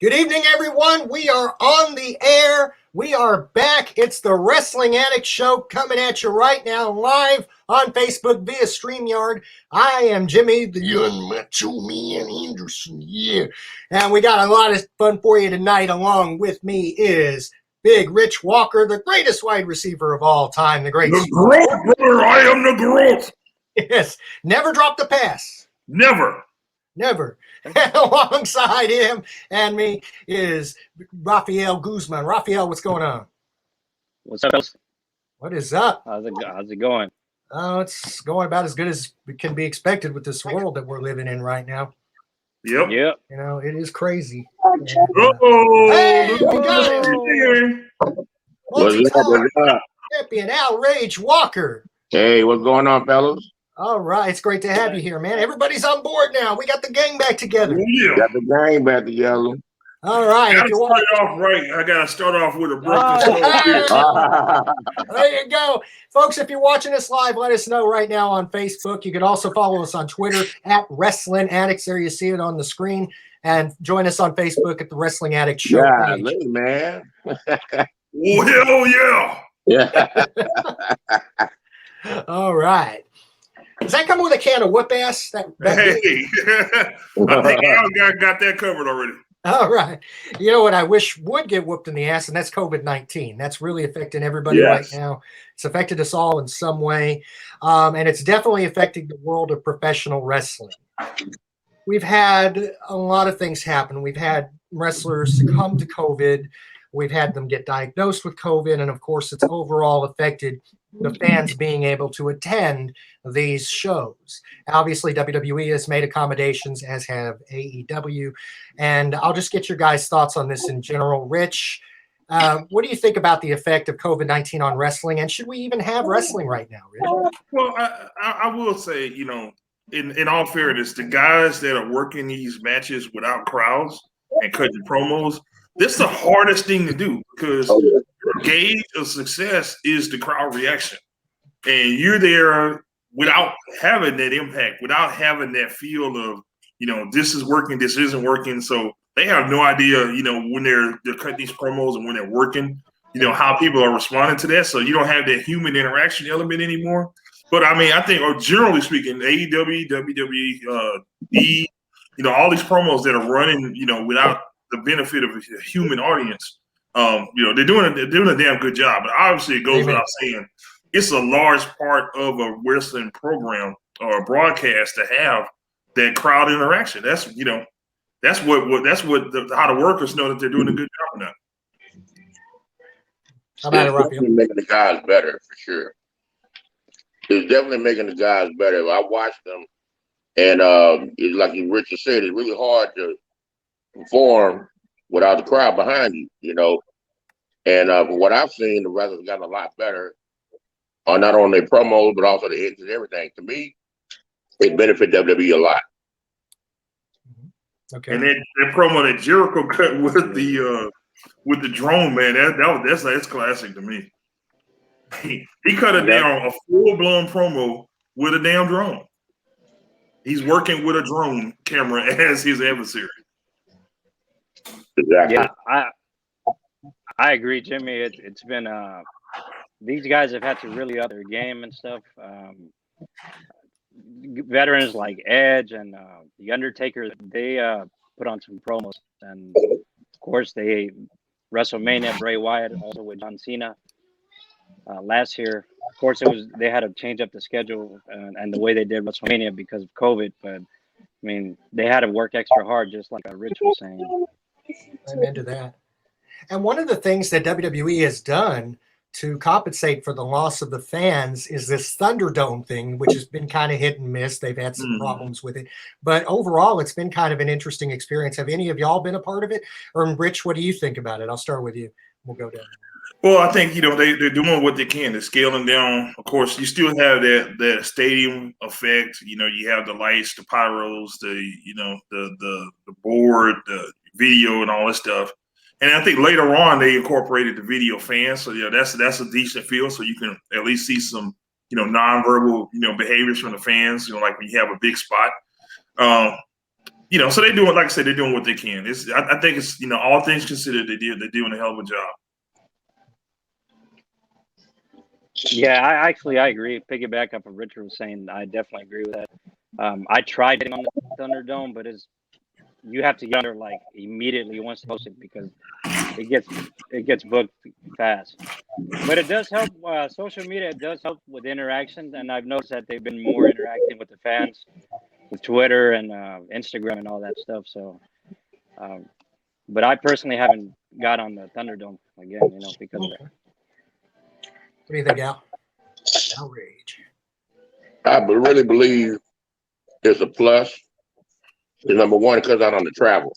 Good evening, everyone. We are on the air. We are back. It's the Wrestling Addicts Show coming at you right now live on Facebook via StreamYard. I am Jimmy, the young macho man Anderson. Yeah. And we got a lot of fun for you tonight. Along with me is Big Rich Walker, the greatest wide receiver of all time. The growth, brother. I am the growth. Yes. Never dropped a pass. Never. And alongside him and me is Rafael Guzman. Rafael, what's going on? What's up, fellas? What is up? How's it going? Oh, it's going about as good as can be expected with this world that we're living in right now. Yep. You know, it is crazy. And, hey, we got him. Multi-time champion Outrage Walker. Hey, what's going on, fellas? All right, it's great to have you here, man. Everybody's on board now. We got the gang back together. Yeah. Got the gang back together. All right. I gotta start off with a breakfast. There you go. Folks, if you're watching us live, let us know right now on Facebook. You can also follow us on Twitter at Wrestling Addicts. There you see it on the screen. And join us on Facebook at the Wrestling Addicts Show. Yeah, man. Hell yeah. Yeah. All right. Does that come with a can of whoop ass? Hey, I think Al got that covered already. All right. You know what I wish would get whooped in the ass, and that's COVID-19. That's really affecting everybody right now. It's affected us all in some way, and it's definitely affecting the world of professional wrestling. We've had a lot of things happen. We've had wrestlers succumb to COVID. We've had them get diagnosed with COVID, and of course, it's overall affected the fans being able to attend these shows. Obviously, WWE has made accommodations, as have AEW, and I'll just get your guys' thoughts on this in general. Rich, what do you think about the effect of COVID-19 on wrestling, and should we even have wrestling right now, Rich? Well, I will say, you know, in all fairness, the guys that are working these matches without crowds and cutting promos, this is the hardest thing to do because your gauge of success is the crowd reaction. And you're there without having that impact, without having that feel of, you know, this is working, this isn't working. So they have no idea, you know, when they're cutting these promos and when they're working, you know, how people are responding to that. So you don't have that human interaction element anymore. But I mean, I think, or generally speaking, AEW, WWE, you know, all these promos that are running, you know, without the benefit of a human audience, you know, they're doing a damn good job. But obviously, it goes without saying, it's a large part of a wrestling program or a broadcast to have that crowd interaction. That's, you know, that's what how the workers know that they're doing a good job on that. It's definitely making the guys better for sure. It's definitely making the guys better. I watched them, and it's like Richard said, it's really hard to perform without the crowd behind you, you know. And from what I've seen, the wrestlers gotten a lot better on not only their promos but also the hits and everything. To me, it benefit WWE a lot. Okay. And that promo that Jericho cut with the drone, man, that's classic to me. He cut a full-blown promo with a damn drone. He's working with a drone camera as his adversary. Exactly. Yeah, I agree, Jimmy. It's been these guys have had to really up their game and stuff. Veterans like Edge and the Undertaker, they put on some promos, and of course they WrestleMania, Bray Wyatt, also with John Cena last year. Of course, they had to change up the schedule and the way they did WrestleMania because of COVID. But I mean, they had to work extra hard, just like Rich was saying. I'm into that. And one of the things that WWE has done to compensate for the loss of the fans is this Thunderdome thing, which has been kind of hit and miss. They've had some problems with it. But overall, it's been kind of an interesting experience. Have any of y'all been a part of it? Or Rich, what do you think about it? I'll start with you. We'll go down. Well, I think, you know, they're doing what they can. They're scaling down. Of course, you still have that stadium effect. You know, you have the lights, the pyros, the board, the video, and all this stuff. And I think later on they incorporated the video fans. So yeah, that's a decent feel. So you can at least see some, you know, nonverbal, you know, behaviors from the fans. You know, like when you have a big spot. so they're doing, like I said, they're doing what they can. I think it's, all things considered, they're doing a hell of a job. Yeah, I agree. Piggyback up what Richard was saying. I definitely agree with that. I tried getting on the Thunderdome, but you have to get under like immediately once you post it because it gets booked fast. But it does help. Social media does help with interaction, and I've noticed that they've been more interacting with the fans with Twitter and Instagram and all that stuff. So, but I personally haven't got on the Thunderdome again, because of that. What do you think, Al? Outrage. I really believe it's a plus. Number one, because I don't travel.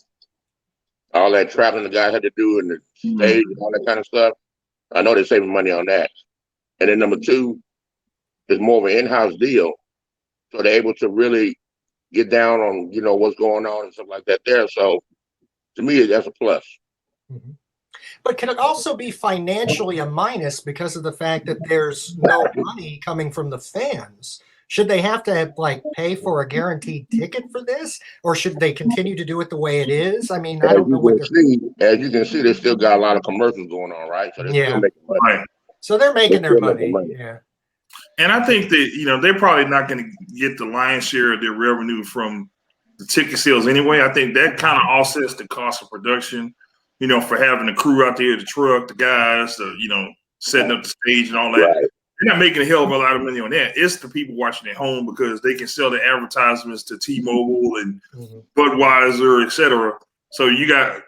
All that traveling the guys had to do in the stage and all that kind of stuff. I know they're saving money on that. And then number two, it's more of an in-house deal. So they're able to really get down on, what's going on and stuff like that there. So to me, that's a plus. Mm-hmm. But can it also be financially a minus because of the fact that there's no money coming from the fans? Should they have to pay for a guaranteed ticket for this, or should they continue to do it the way it is? I mean, I don't know what as you can see, they still got a lot of commercials going on, right? So they're still making money. Right. So they're making their money. Yeah. And I think that, they're probably not going to get the lion's share of their revenue from the ticket sales anyway. I think that kind of offsets the cost of production, for having the crew out there, the truck, the guys, setting up the stage and all that. Right. They're not making a hell of a lot of money on that. It's the people watching at home because they can sell the advertisements to T-Mobile and Budweiser, et cetera. So you got,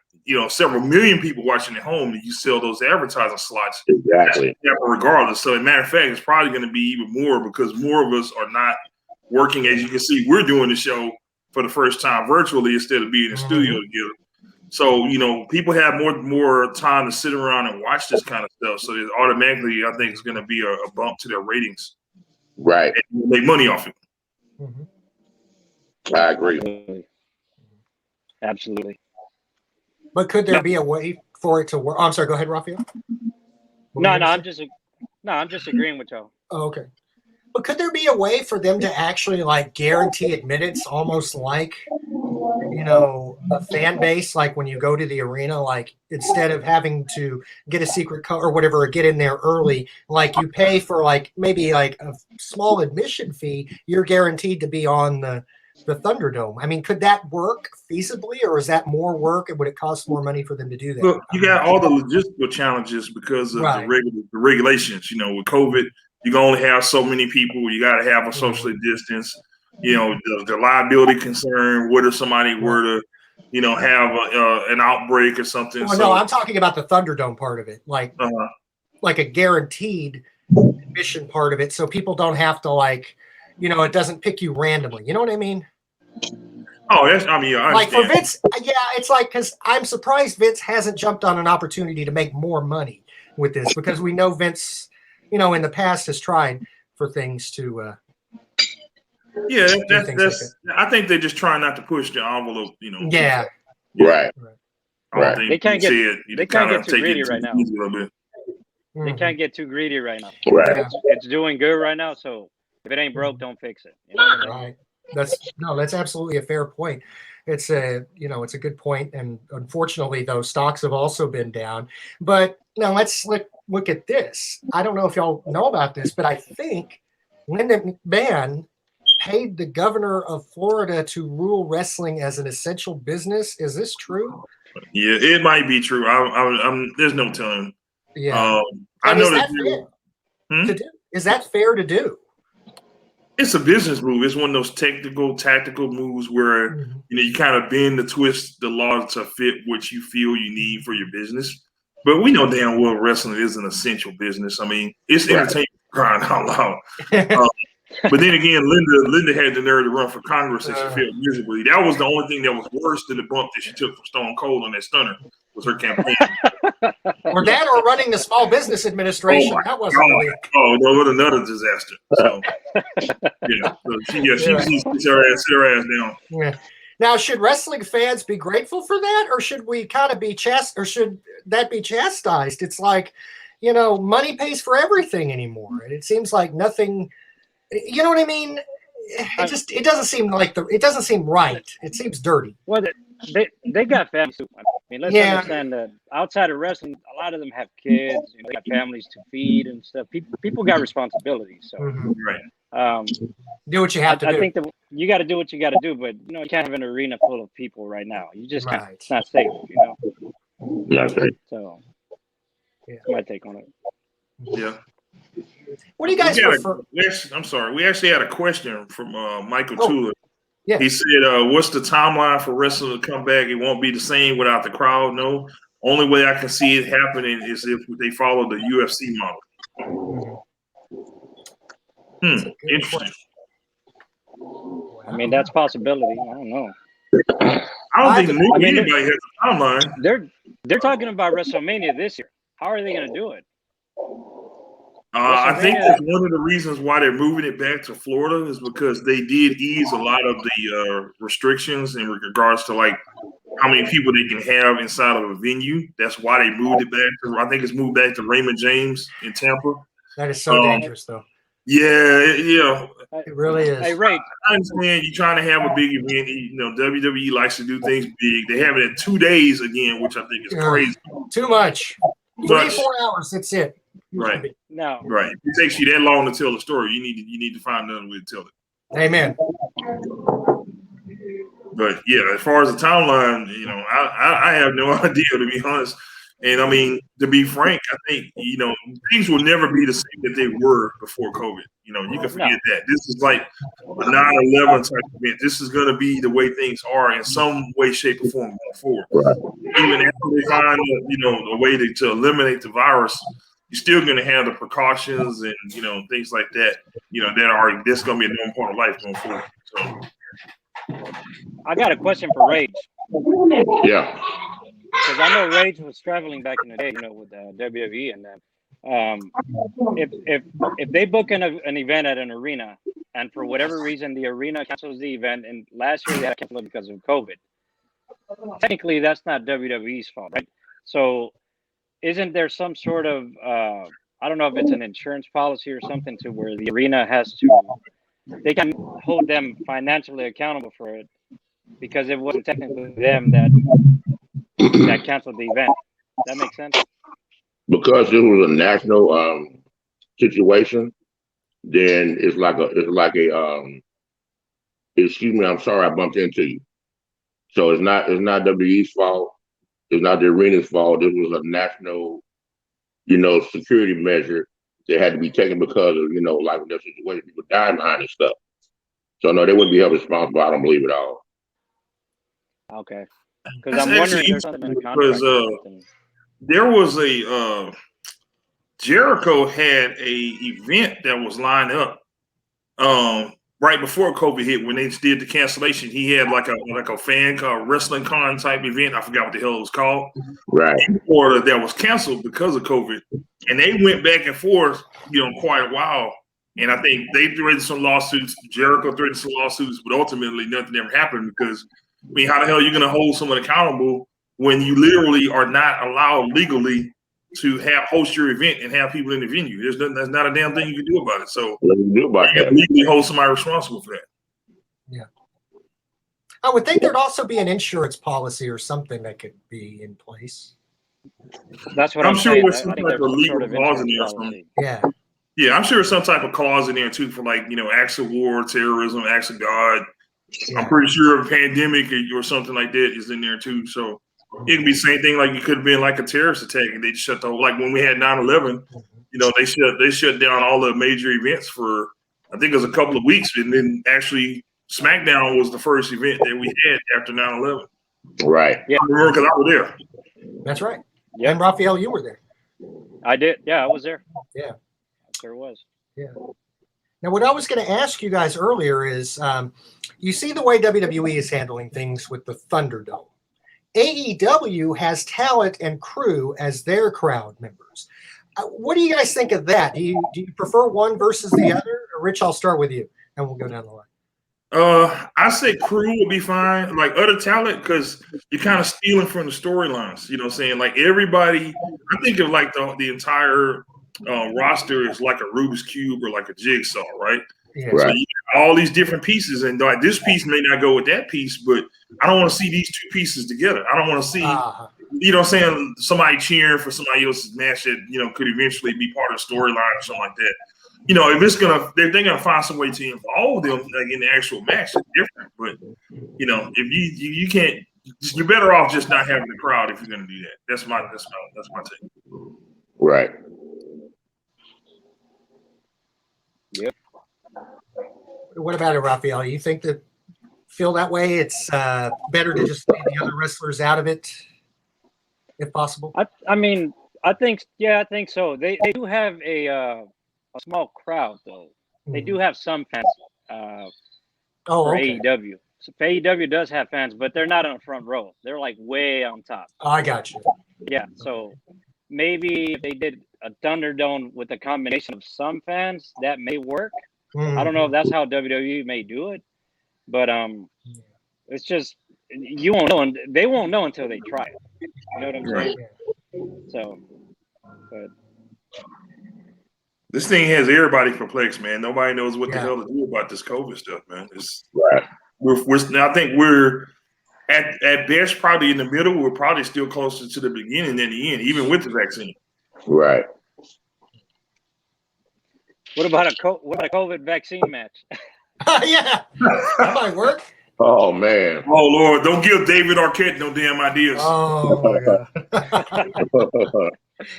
several million people watching at home and you sell those advertising slots. Exactly. Regardless. So as a matter of fact, it's probably going to be even more because more of us are not working. As you can see, we're doing the show for the first time virtually instead of being in the studio together. So, people have more time to sit around and watch this kind of stuff. So it automatically, I think it's going to be a bump to their ratings. Right. And make money off it. Mm-hmm. I agree. Absolutely. But could there be a way for it to work? Oh, I'm sorry. Go ahead, Raphael. I'm just agreeing with y'all. Oh, okay. But could there be a way for them to actually guarantee admittance, almost like, a fan base, like when you go to the arena, instead of having to get a secret code or whatever, or get in there early, you pay for maybe a small admission fee, you're guaranteed to be on the Thunderdome. I mean, could that work feasibly, or is that more work and would it cost more money for them to do that? Look, you got all the logistical challenges because of the regulations. With COVID, you can only have so many people. You got to have a socially distance. The liability concern. What if somebody were to, have an outbreak or something? Well, no, I'm talking about the Thunderdome part of it, like a guaranteed admission part of it, so people don't have to it doesn't pick you randomly. You know what I mean? Oh, I understand. For Vince, it's because I'm surprised Vince hasn't jumped on an opportunity to make more money with this, because we know Vince, in the past has tried for things to. I think they're just trying not to push the envelope. Yeah. Right. They can't get too greedy right now. They can't get too greedy right now. Right. It's doing good right now, so if it ain't broke, don't fix it. Right. That's absolutely a fair point. It's a good point, and unfortunately, those stocks have also been down. But now let's look at this. I don't know if y'all know about this, but I think Linda McMahon paid the governor of Florida to rule wrestling as an essential business. Is this true? Yeah, it might be true. I'm there's no telling. Yeah, I know is that fair to do? It's a business move. It's one of those tactical moves where you kind of bend the twist the law to fit what you feel you need for your business. But we know damn well wrestling is an essential business. I mean, it's entertainment, crying out loud. But then again, Linda had the nerve to run for Congress and she failed miserably. That was the only thing that was worse than the bump that she took from Stone Cold on that stunner was her campaign. Or that, or running the Small Business Administration. That wasn't really. Oh no, what another disaster. So she sit her ass down. Yeah. Now, should wrestling fans be grateful for that, or should we kind of be should that be chastised? It's money pays for everything anymore, and it seems like nothing. You know what I mean? it doesn't seem like it doesn't seem right. It seems dirty. Well, they got families too. I mean, let's Yeah. understand that outside of wrestling, a lot of them have kids. You know, they got families to feed and stuff. People got responsibilities. So, Right. Do what you have to do. I think that you got to do what you got to do, but you can't have an arena full of people right now. You just can't. Right. It's not safe. Okay. So, Yeah. that's my take on it. Yeah. What do you guys prefer? I'm sorry. We actually had a question from Michael Tula. Yeah. He said, what's the timeline for wrestling to come back? It won't be the same without the crowd. No. Only way I can see it happening is if they follow the UFC model. Interesting. I mean, that's a possibility. I don't know. I don't think anybody has a timeline. They're talking about WrestleMania this year. How are they going to do it? I think that's one of the reasons why they're moving it back to Florida is because they did ease a lot of the restrictions in regards to like how many people they can have inside of a venue. That's why they moved it back to. I think it's moved back to Raymond James in Tampa. That is so dangerous, though. Yeah, it really is. Hey, Ray, I understand you're trying to have a big event. WWE likes to do things big. They have it in 2 days again, which I think is crazy. Too much. 3-4 hours. That's it. Right. No. Right. If it takes you that long to tell the story, you need to find another way to tell it. Amen. But yeah, as far as the timeline, I have no idea, to be honest. And I mean, to be frank, I think things will never be the same that they were before COVID. You can forget that. This is like a 9/11 type event. This is going to be the way things are in some way, shape, or form going forward. Right. Even after they find a way to eliminate the virus, you're still going to have the precautions and things like that. That's going to be a normal part of life going forward. So, I got a question for Rage. Yeah. Because I know Rage was traveling back in the day, with WWE and that. If they book an event at an arena, and for whatever reason the arena cancels the event, and last year they had to cancel it because of COVID, technically that's not WWE's fault, right? So, isn't there some sort of I don't know if it's an insurance policy or something to where the arena they can hold them financially accountable for it because it wasn't technically them that canceled the event. That makes sense? Because it was a national situation, then it's like a excuse me, I'm sorry I bumped into you. So it's not WWE's fault. It's not the arena's fault. This was a national, security measure that had to be taken because of, like that situation, people dying behind and stuff. So no, they wouldn't be held responsible. I don't believe it all. Okay. Because I'm wondering if there's something in the contract. Because there was a Jericho had a event that was lined up right before COVID hit when they did the cancellation. He had like a fan called wrestling con type event. I forgot what the hell it was called. Right. In Florida that was canceled because of COVID, and they went back and forth, quite a while. And I think they threatened some lawsuits. Jericho threatened some lawsuits, but ultimately nothing ever happened because. I mean, how the hell are you going to hold someone accountable when you literally are not allowed legally to host your event and have people in the venue? There's not a damn thing you can do about it. So you can legally hold somebody responsible for that. Yeah. I would think there'd also be an insurance policy or something that could be in place. That's what I'm sure saying. there's some type of legal clause in there or something. Yeah. Yeah, I'm sure there's some type of clause in there too for like, acts of war, terrorism, acts of God. Yeah. I'm pretty sure a pandemic or something like that is in there too. So it could be the same thing like it could have been like a terrorist attack and they just shut the whole, like when we had 9/11, they shut down all the major events for I think it was a couple of weeks, and then actually SmackDown was the first event that we had after 9/11. Right. Yeah. I remember because I was there. That's right. Yeah. And Raphael, you were there. I did. Yeah, I was there. Yeah. There was. Yeah. Now, what I was going to ask you guys earlier is, you see the way WWE is handling things with the Thunderdome. AEW has talent and crew as their crowd members. What do you guys think of that? Do you prefer one versus the other? Or Rich, I'll start with you, and we'll go down the line. I say crew would be fine. Like other talent, because you're kind of stealing from the storylines. You know what I'm saying? Like everybody, I think of like the entire roster is like a Rubik's Cube or like a jigsaw, right? Yeah. So you got all these different pieces, and like this piece may not go with that piece, but I don't want to see these two pieces together. I don't want to see, you know what I'm saying, somebody cheering for somebody else's match that, you know, could eventually be part of the storyline or something like that. You know, if they're gonna find some way to involve them like in the actual match, it's different. But you know, if you can't, you're better off just not having the crowd if you're gonna do that. That's my take. Right. Yep. What about it, Raphael? You think that feel that way? It's better to just leave the other wrestlers out of it, if possible. I mean, I think so. They do have a small crowd though. They do have some fans for AEW. So AEW does have fans, but they're not on the front row. They're like way on top. I got you. Yeah. So maybe if they did a Thunderdome with a combination of some fans, that may work. I don't know if that's how WWE may do it, but it's just you won't know, and they won't know until they try it. You know what I'm saying? So, but this thing has everybody perplexed, man. Nobody knows what the hell to do about this COVID stuff, man. It's right. I think we're at best probably in the middle. We're probably still closer to the beginning than the end, even with the vaccine. Right. What about a COVID vaccine match? Yeah, that might work. Oh man. Oh Lord, don't give David Arquette no damn ideas. Oh my God.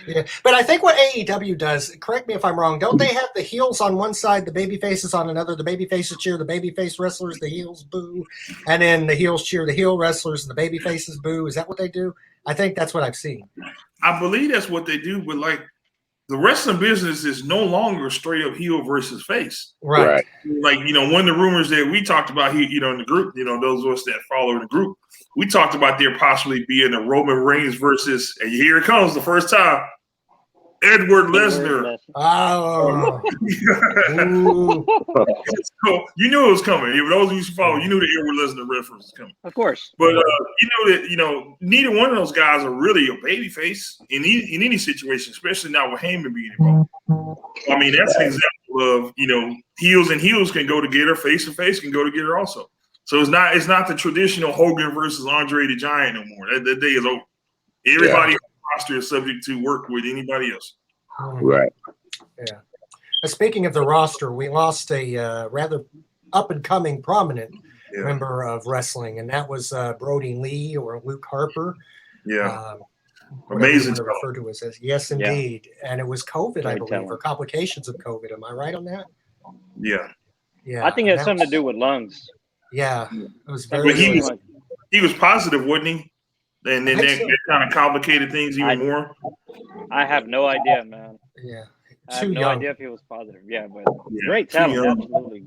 Yeah, but I think what AEW does, correct me if I'm wrong, don't they have the heels on one side, the baby faces on another, the baby faces cheer the baby face wrestlers, the heels boo, and then the heels cheer the heel wrestlers and the baby faces boo? Is that what they do? I think that's what I've seen. I believe that's what they do, but like the wrestling business is no longer straight up heel versus face. Right. Like, you know, one of the rumors that we talked about here, you know, in the group, you know, those of us that follow the group, we talked about there possibly being a Roman Reigns versus, and here it comes the first time, Edward Lesnar. Oh. So you knew it was coming. If those of you who follow, you knew the Edward Lesnar reference was coming. Of course. But you know that, you know, neither one of those guys are really a babyface in any situation, especially not with Heyman being involved. I mean, that's an example of, you know, heels and heels can go together, face and face can go together also. So it's not the traditional Hogan versus Andre the Giant no more. That day is over. Everybody on the roster is subject to work with anybody else. Right. Yeah. Speaking of the roster, we lost a rather up-and-coming prominent member of wrestling, and that was Brody Lee or Luke Harper. Yeah. Amazing. Referred to as yes, indeed. And it was COVID, I believe, or complications of COVID. Am I right on that? Yeah. Yeah. I think it has something to do with lungs. Yeah. It was very he was positive, wasn't he? And then that kind of complicated things even more. I have no idea, man. Yeah. I have no idea if he was positive. Yeah, but great talent, absolutely.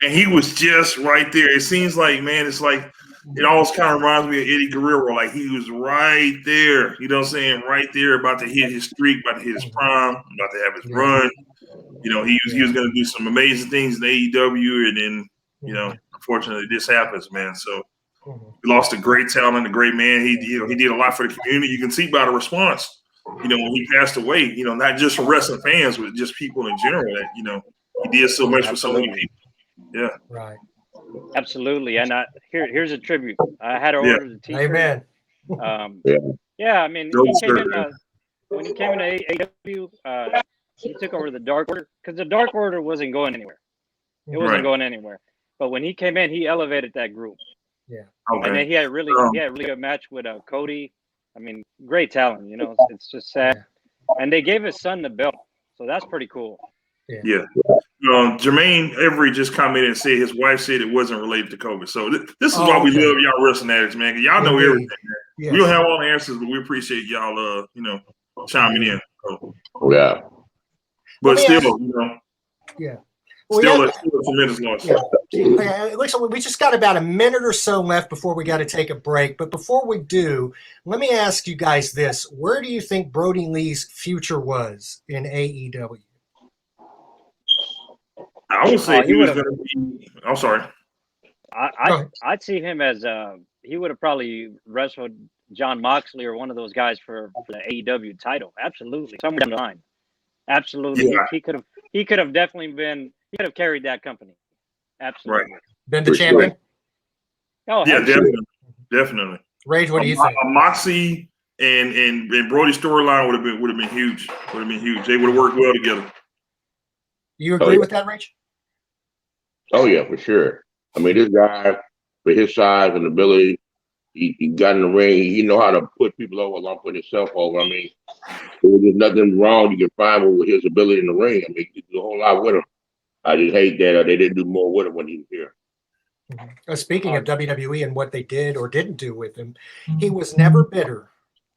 And he was just right there. It seems like, man, it's like it always kind of reminds me of Eddie Guerrero. Like he was right there, you know what I'm saying? Right there, about to hit his streak, about to hit his prime, about to have his run. You know, he was going to do some amazing things in AEW, and then, you know, unfortunately this happens, man. So we lost a great talent, a great man. He did a lot for the community. You can see by the response, you know, when he passed away, you know, not just from wrestling fans, but just people in general, that, you know, he did so much for so many people. Yeah. Right. Absolutely. And here's a tribute. I had to order the t-shirt. Amen. Yeah, I mean, when he came into AEW, he took over the Dark Order because the Dark Order wasn't going anywhere. It wasn't going anywhere. But when he came in, he elevated that group. Yeah. Okay. And then he had a really good match with Cody. I mean, great talent. You know, it's just sad. And they gave his son the belt, so that's pretty cool. Yeah. Jermaine Everett just commented and said his wife said it wasn't related to COVID. So this is why we love y'all wrestling addicts, man. Y'all know everything. Yes. We don't have all the answers, but we appreciate y'all, you know, chiming in. So. Yeah. But still, you know. Yeah. Still a tremendous loss. Yeah. Listen, we just got about a minute or so left before we got to take a break. But before we do, let me ask you guys this. Where do you think Brody Lee's future was in AEW? I would say he was going to be – I'm sorry. I'd see him as he would have probably wrestled John Moxley or one of those guys for the AEW title. Absolutely. Somewhere down the line. Absolutely. Yeah. He could have definitely been – could have carried that company. Absolutely. Right. Been the For champion. sure. Oh, Yeah, hell yeah. definitely. Rage, what do you think? A Moxie and Brody's storyline would have been huge. Would have been huge. They would have worked well together. You agree with that, Rage? Oh yeah, for sure. I mean, this guy, for his size and ability, he got in the ring. He know how to put people over along putting himself over. I mean, there was just nothing wrong you can find with his ability in the ring. I mean, he did a whole lot with him. I just hate that they didn't do more with him when he was here. Speaking of WWE and what they did or didn't do with him, he was never bitter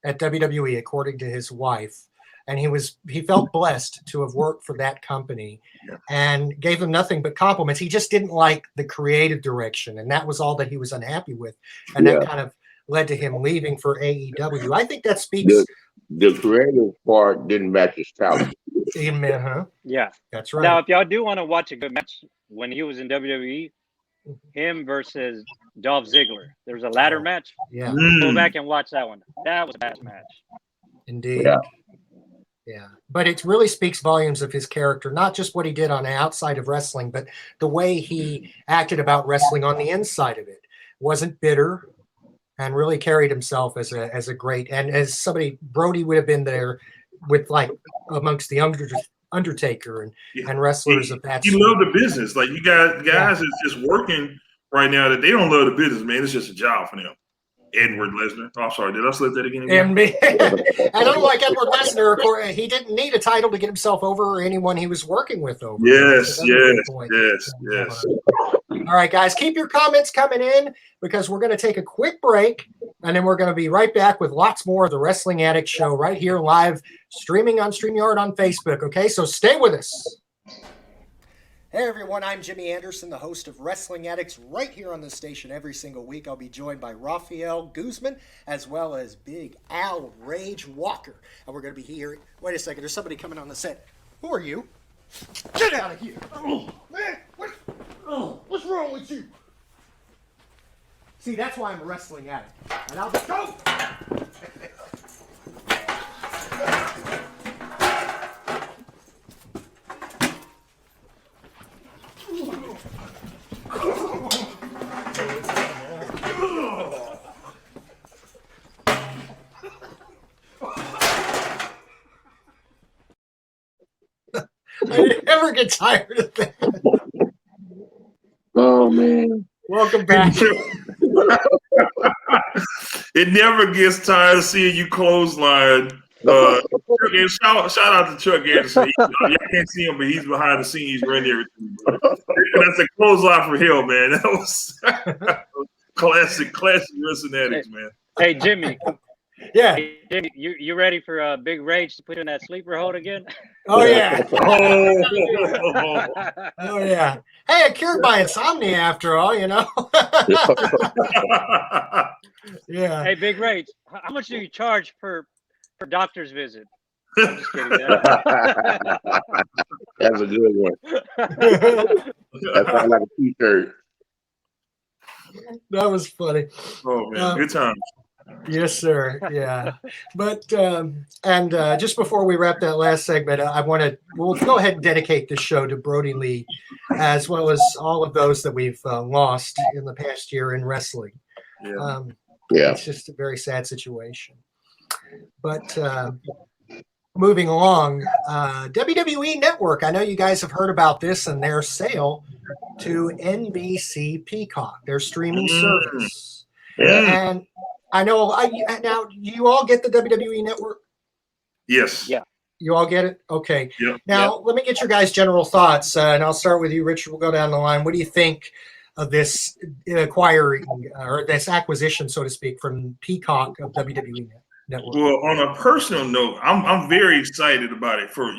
at WWE, according to his wife. And he felt blessed to have worked for that company and gave them nothing but compliments. He just didn't like the creative direction, and that was all that he was unhappy with. And that kind of led to him leaving for AEW. I think that speaks. The creative part didn't match his talent. Yeah, that's right. Now, if y'all do want to watch a good match, when he was in WWE, him versus Dolph Ziggler, there was a ladder match. Yeah, go back and watch that one. That was a bad match. Indeed. Yeah, but it really speaks volumes of his character, not just what he did on the outside of wrestling, but the way he acted about wrestling on the inside of it. Wasn't bitter and really carried himself as a great, and as somebody, Brody would have been there with like amongst the Undertaker and wrestlers of that. He loved the business. Like you guys is just working right now that they don't love the business, man. It's just a job for them. Edward Lesnar. Oh, sorry. Did I slip that again? And unlike Edward Lesnar, of course, he didn't need a title to get himself over or anyone he was working with over. Yes. All right, guys, keep your comments coming in because we're going to take a quick break, and then we're going to be right back with lots more of the Wrestling Addicts Show right here live, streaming on StreamYard on Facebook. Okay, so stay with us. Hey everyone, I'm Jimmy Anderson, the host of Wrestling Addicts right here on the station every single week. I'll be joined by Rafael Guzman as well as Big Al Rage Walker. And we're going to be here. Wait a second, there's somebody coming on the set. Who are you? Get out of here. Oh, man, what's wrong with you? See, that's why I'm a wrestling addict. And I'll go. I never get tired of that. Oh man! Welcome back. It never gets tired of seeing you clothesline. Shout out to Chuck Anderson. Y'all can't see him, but he's behind the scenes running everything. That's a clothesline for hell, man. That was classic Wrestling Addicts, man. Hey Jimmy. Yeah. Hey, Jimmy, you ready for Big Rage to put in that sleeper hold again? Oh yeah. Oh. Oh yeah. Hey, I cured my insomnia after all, you know. Yeah. Hey, Big Rage, how much do you charge per doctor's visit? I'm just kidding. That's a good one. That sounds like a t-shirt. That was funny. Oh man, good times. Yes, sir. Yeah. But just before we wrap that last segment, we'll go ahead and dedicate this show to Brody Lee, as well as all of those that we've lost in the past year in wrestling. Yeah. It's just a very sad situation. But moving along, WWE Network. I know you guys have heard about this and their sale to NBC Peacock, their streaming service. Yeah. And I know. Now, you all get the WWE Network? Yes. Yeah. You all get it? Okay. Yep. Now, let me get your guys' general thoughts, and I'll start with you, Richard. We'll go down the line. What do you think of this acquiring or this acquisition, so to speak, from Peacock of WWE Network? Well, on a personal note, I'm very excited about it for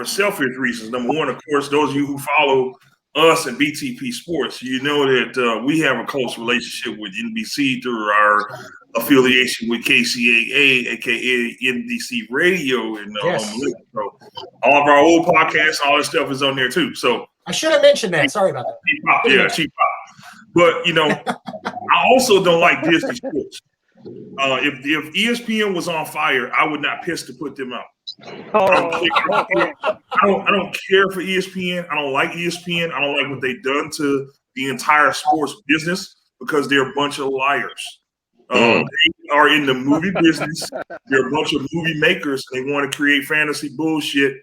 selfish reasons. Number one, of course, those of you who follow us and BTP Sports, you know that we have a close relationship with NBC through our affiliation with KCAA, aka NBC Radio, and so all of our old podcasts, all this stuff is on there too. So I should have mentioned that. Sorry about that. Cheap pop. But I also don't like Disney Sports. If ESPN was on fire, I would not piss to put them out. I don't care for ESPN. I don't like ESPN. I don't like what they've done to the entire sports business because they're a bunch of liars. They are in the movie business. They're a bunch of movie makers. They want to create fantasy bullshit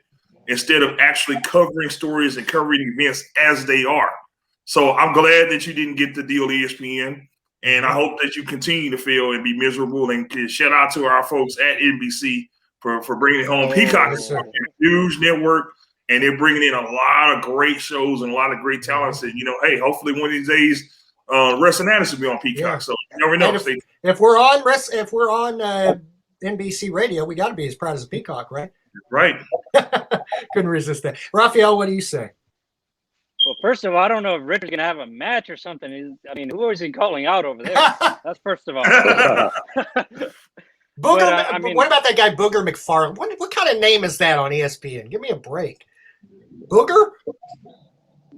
instead of actually covering stories and covering events as they are. So I'm glad that you didn't get the deal with ESPN. And I hope that you continue to fail and be miserable. And shout out to our folks at NBC for bringing it home. Peacock is a huge network, and they're bringing in a lot of great shows and a lot of great talents. And, hey, hopefully one of these days, Wrestling Addicts will be on Peacock. Yeah. So you never know. If we're on NBC Radio, we got to be as proud as Peacock, right? Right. Couldn't resist that. Raphael, what do you say? Well, first of all, I don't know if Richard's going to have a match or something. I mean, who is he calling out over there? That's first of all. Booger, what about that guy, Booger McFarland? What kind of name is that on ESPN? Give me a break. Booger?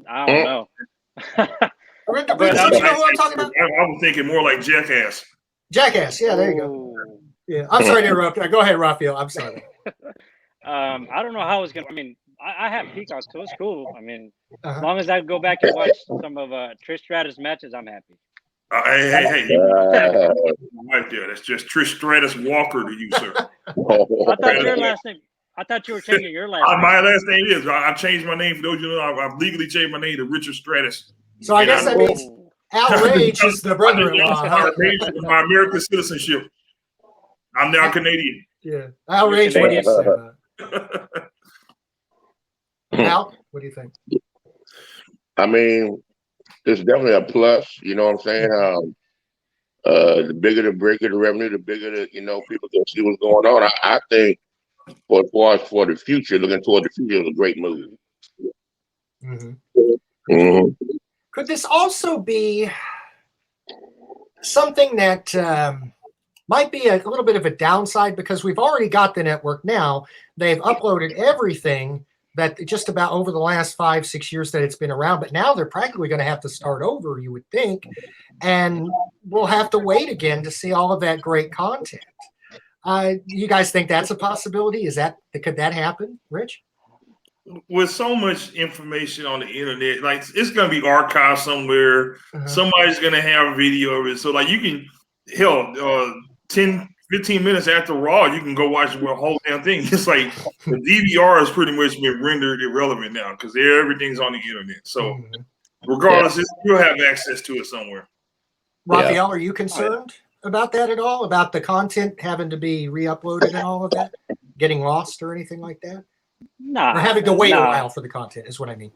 I don't know. You know who I'm talking about? I was thinking more like Jackass. Jackass, yeah, there you go. Yeah, I'm sorry to interrupt. Go ahead, Raphael. I'm sorry. I don't know how it's going to – I mean, I have Peacock, so it's cool. I mean, as long as I go back and watch some of Trish Stratus matches, I'm happy. Hey. Right there. That's just Trish Stratus Walker to you, sir. I thought your last name – I thought you were changing your last name. My last name is. I changed my name. For those you know, I've legally changed my name to Richard Stratus. So I guess that means Outrage is the brother-in-law. My American citizenship. I'm now Canadian. Yeah. Outrage, what do you say about it? Al, what do you think? I mean, it's definitely a plus. You know what I'm saying? The bigger the breaker, the revenue, the bigger the people can see what's going on. I think for the future, looking toward the future, is a great move. Could this also be something that might be a little bit of a downside because we've already got the network now? They've uploaded everything that just about over the last 5-6 years that it's been around, but now they're practically going to have to start over, you would think, and we'll have to wait again to see all of that great content. You guys think that's a possibility? Could that happen, Rich? With so much information on the internet, like it's going to be archived somewhere. Somebody's going to have a video of it. So like you can, 10, 15 minutes after Raw, you can go watch the whole damn thing. It's like the DVR has pretty much been rendered irrelevant now because everything's on the internet. So regardless, you'll have access to it somewhere. Raphael, are you concerned about that at all? About the content having to be re-uploaded and all of that? Getting lost or anything like that? Nah. Or having to wait a while for the content is what I mean.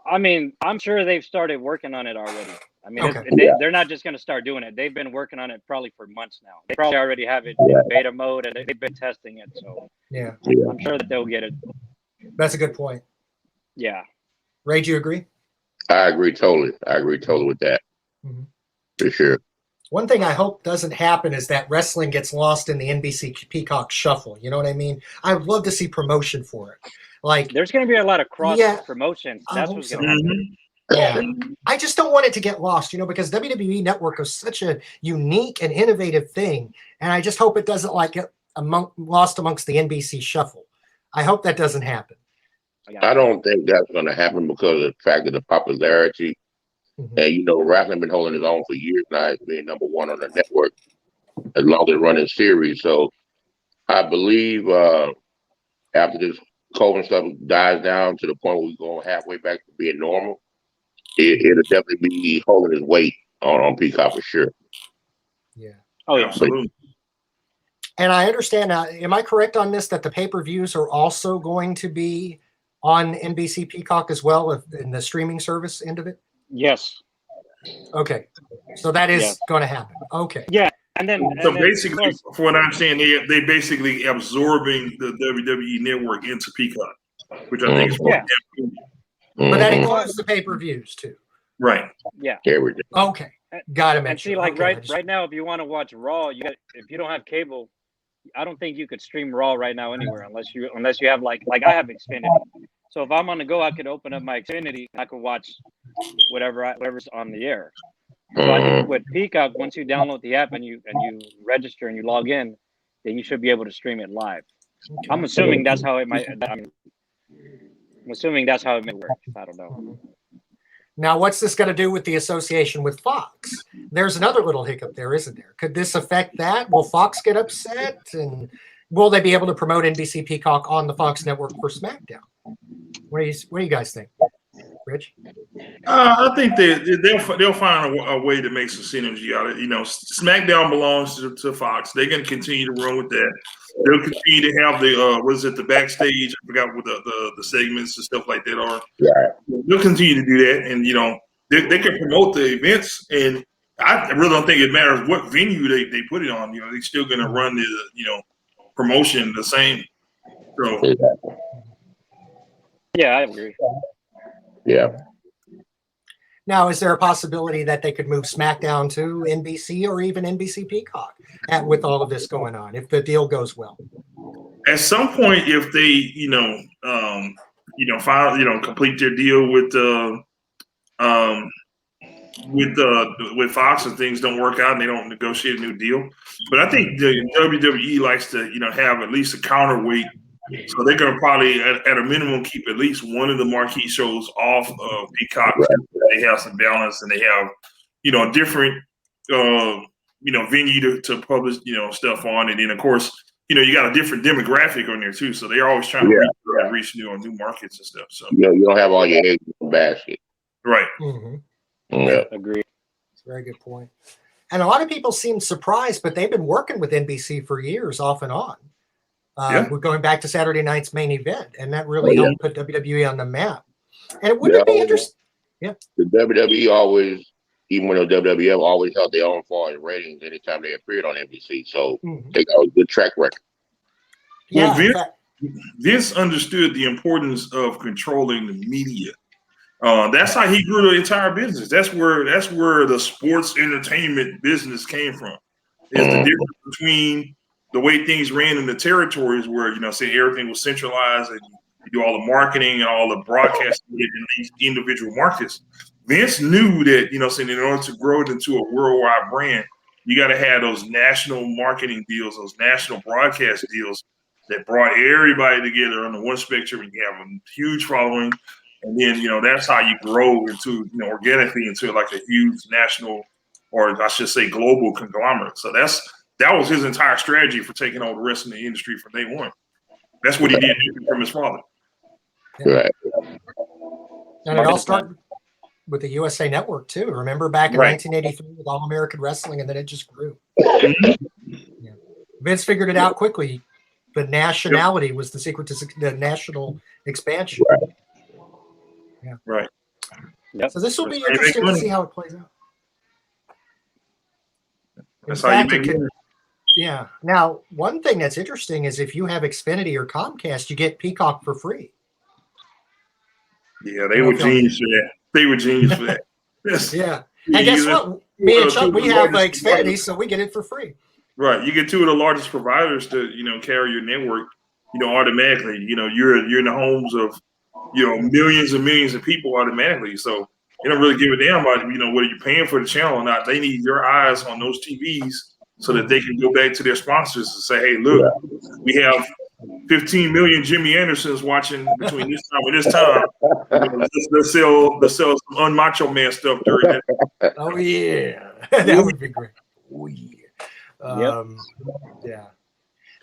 I mean, I'm sure they've started working on it already. I mean, they're not just going to start doing it. They've been working on it probably for months now. They probably already have it in beta mode, and they've been testing it. So I'm sure that they'll get it. That's a good point. Yeah. Ray, do you agree? I agree totally. With that. For sure. One thing I hope doesn't happen is that wrestling gets lost in the NBC Peacock shuffle. You know what I mean? I would love to see promotion for it. Like there's going to be a lot of cross promotion. That's what's going to happen. Yeah, I just don't want it to get lost, because WWE Network is such a unique and innovative thing, and I just hope it doesn't get lost amongst the NBC shuffle. I hope that doesn't happen. I don't think that's going to happen because of the fact of the popularity. And wrestling been holding its own for years now. It's been number one on the network as long as running series. So I believe after this COVID stuff dies down to the point where we're going halfway back to being normal, it'll definitely be holding its weight on Peacock for sure. Yeah. Oh, yeah. Absolutely. And I understand now, am I correct on this, that the pay-per-views are also going to be on NBC Peacock as well in the streaming service end of it? Yes. Okay. So that is going to happen. Okay. Yeah. And then basically, from what I'm saying, they basically absorbing the WWE network into Peacock, which I think is But that includes the pay-per-views too. Right. Yeah. Everything. Okay. Got to And mention. see, like right now, if you want to watch Raw, if you don't have cable, I don't think you could stream Raw right now anywhere unless you have like I have Xfinity. So if I'm on the go, I could open up my Xfinity and I could watch whatever's on the air. So I think with Peacock, once you download the app and you register and you log in, then you should be able to stream it live. Okay. I'm assuming that's how it might. I'm assuming that's how it may work. I don't know. Now, what's this going to do with the association with Fox? There's another little hiccup there, isn't there? Could this affect that? Will Fox get upset? And will they be able to promote NBC Peacock on the Fox network for SmackDown? What do you guys think, Rich? I think they'll find a way to make some synergy out of it. SmackDown belongs to Fox. They're going to continue to run with that. They'll continue to have the backstage? I forgot what the segments and stuff like that are. Right. They'll continue to do that, and they can promote the events. And I really don't think it matters what venue they put it on. They're still going to run the promotion the same. So yeah, I agree. Yeah. Now, is there a possibility that they could move SmackDown to NBC or even NBC Peacock with all of this going on, if the deal goes well? At some point, if they, complete their deal with Fox and things don't work out and they don't negotiate a new deal, but I think the WWE likes to, have at least a counterweight. So they're going to probably, at a minimum, keep at least one of the marquee shows off of Peacock. Right. They have some balance and they have, a different, venue to publish, stuff on. And then, of course, you got a different demographic on there, too. So they're always trying to reach new markets and stuff. So you don't have all your eggs in the basket. Right. Mm-hmm. Yeah. Agree. That's a very good point. And a lot of people seem surprised, but they've been working with NBC for years off and on. We're going back to Saturday night's main event, and that really helped put WWE on the map. And it wouldn't be interesting. Yeah. The WWE always, even when the WWF always held their own far as ratings anytime they appeared on NBC. So they got a good track record. Well, Vince understood the importance of controlling the media. That's how he grew the entire business. That's where the sports entertainment business came from. It's the difference between the way things ran in the territories where, say everything was centralized and you do all the marketing and all the broadcasting in these individual markets. Vince knew that, saying in order to grow it into a worldwide brand, you got to have those national marketing deals, those national broadcast deals that brought everybody together under one spectrum, and you have a huge following. And then, that's how you grow into, organically into like a huge national, or I should say global conglomerate. So that was his entire strategy for taking over the rest of the industry from day one. That's what he did from his father. Right. And it all started with the USA Network too. Remember back in 1983 with All American Wrestling, and then it just grew. Vince figured it out quickly. The nationality was the secret to the national expansion. Right. Yeah. Right. Yep. So this will be interesting to see how it plays out. That's how you make money. Yeah. Now, one thing that's interesting is if you have Xfinity or Comcast, you get Peacock for free. Yeah, they were genius for that. They were genius for that. Yes. Yeah. And guess what? Me and Chuck, we have Xfinity, so we get it for free. Right. You get two of the largest providers to, carry your network, automatically. You're in the homes of, millions and millions of people automatically. So they don't really give a damn about, whether you're paying for the channel or not. They need your eyes on those TVs so that they can go back to their sponsors and say, hey, look, we have 15 million Jimmy Andersons watching between this time and this time. Let's sell some unmacho man stuff during that. Oh, yeah. That would be great. Oh, yeah. Yeah.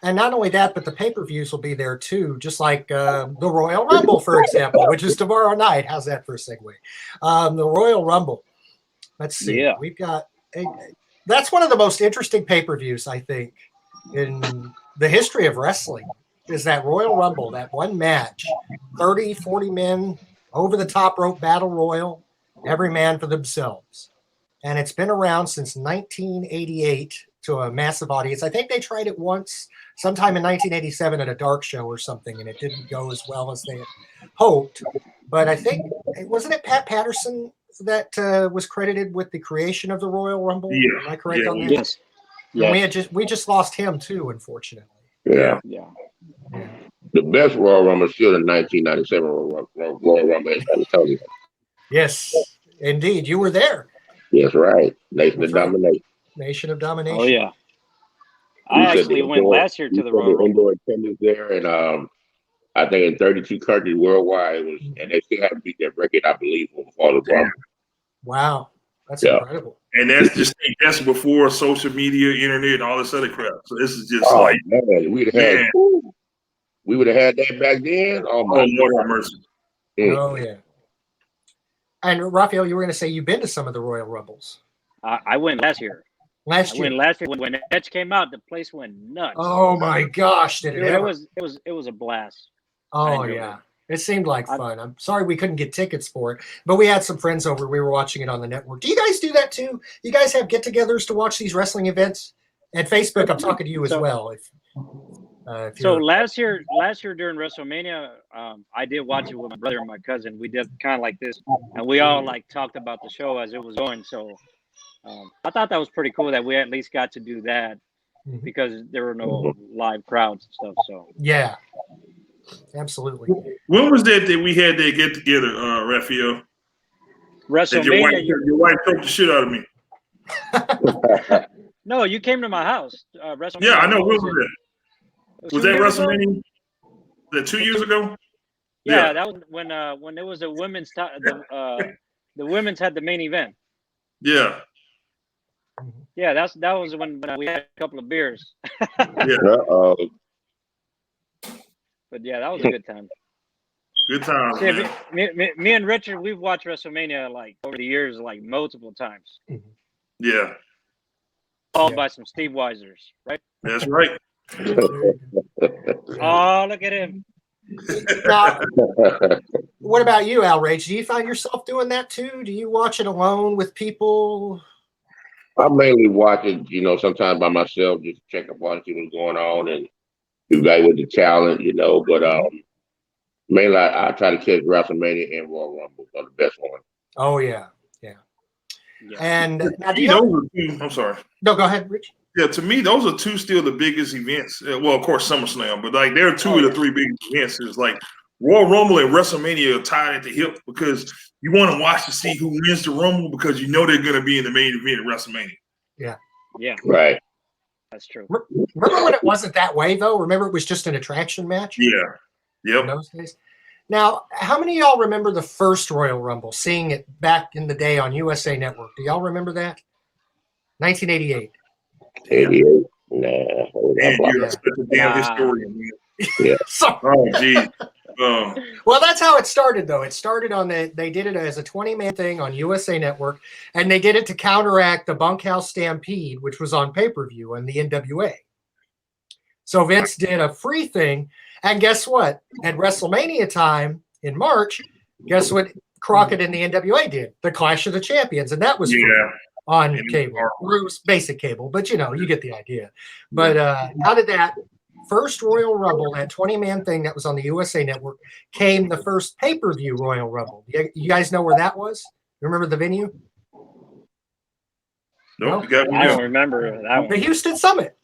And not only that, but the pay-per-views will be there too, just like the Royal Rumble, for example, which is tomorrow night. How's that for a segue? The Royal Rumble. Let's see. Yeah. We've got that's one of the most interesting pay-per-views, I think, in the history of wrestling, is that Royal Rumble, that one match, 30, 40 men over the top rope battle royal, every man for themselves. And it's been around since 1988 to a massive audience. I think they tried it once, sometime in 1987 at a dark show or something, and it didn't go as well as they had hoped. But I think, wasn't it Pat Patterson that was credited with the creation of the Royal Rumble? Yeah. Am I correct on that? Yes. And we just lost him too, unfortunately. Yeah. The best Royal Rumble is still the 1997 Royal Rumble in San Antonio. Yes, indeed. You were there. Yes, right. Nation of Domination. Nation of Domination. Oh, yeah. I actually went last year to the Royal Rumble. Indoor attendance there, and I think in 32 countries worldwide, it was, and they still haven't beat that record, I believe, for the Rumble. Wow, that's incredible. And that's before social media, internet, and all this other crap. So this is just like, man, we would have had that back then. Oh my Lord have mercy. Oh yeah. And Raphael, you were going to say you've been to some of the Royal Rumbles. I went last year. When Edge came out, the place went nuts. Oh my gosh, did it ever? It was a blast. Oh yeah. It seemed like fun. I'm sorry we couldn't get tickets for it, but we had some friends over. We were watching it on the network. Do you guys do that too? You guys have get-togethers to watch these wrestling events? At Facebook, I'm talking to you as well. So last year during WrestleMania, I did watch it with my brother and my cousin. We did kind of like this, and we all like talked about the show as it was going. So I thought that was pretty cool that we at least got to do that because there were no live crowds and stuff. So yeah. Absolutely. When was that we had that get together, Raphael? WrestleMania. Your wife choked the shit out of me. No, you came to my house. WrestleMania. Yeah, I know. When was that? Was that WrestleMania? That 2 years ago? Yeah, that was when it was the women's. The women's had the main event. Yeah. Yeah, that was when we had a couple of beers. Yeah. But yeah, that was a good time. Good times. Yeah, me and Richard, we've watched WrestleMania like over the years, like multiple times. Yeah. Followed by some Steve Weisers, right? That's right. Oh, look at him. Now, what about you, Outrage? Do you find yourself doing that too? Do you watch it alone with people? I mainly watch it, sometimes by myself, just check up on see what's going on and evaluate the talent, But mainly, I try to catch WrestleMania and Royal Rumble are the best one. Oh yeah. And I'm sorry. No, go ahead, Rich. Yeah, to me, those are two still the biggest events. Well, of course, SummerSlam, but like they're two of the three biggest events. It's like Royal Rumble and WrestleMania are tied at the hip because you want to watch to see who wins the Rumble because you know they're going to be in the main event at WrestleMania. Yeah, right. That's true. Remember when it wasn't that way though? Remember it was just an attraction match? Yeah. Yep. In those days. Now, how many of y'all remember the first Royal Rumble, seeing it back in the day on USA Network? Do y'all remember that? 1988. 88. Nah. Man, you're such a damn historian, man. Yeah. Oh, geez. Well, that's how it started, though. It started they did it as a 20-man thing on USA Network, and they did it to counteract the Bunkhouse Stampede, which was on pay-per-view on the NWA. So Vince did a free thing, and guess what? At WrestleMania time in March, guess what Crockett and the NWA did? The Clash of the Champions, and that was free on cable. It was basic cable, but you get the idea. But out of that first Royal Rumble, that 20-man thing that was on the USA Network, came the first pay-per-view Royal Rumble. You guys know where that was? Remember the venue? Nope. I don't remember that one. The Houston Summit.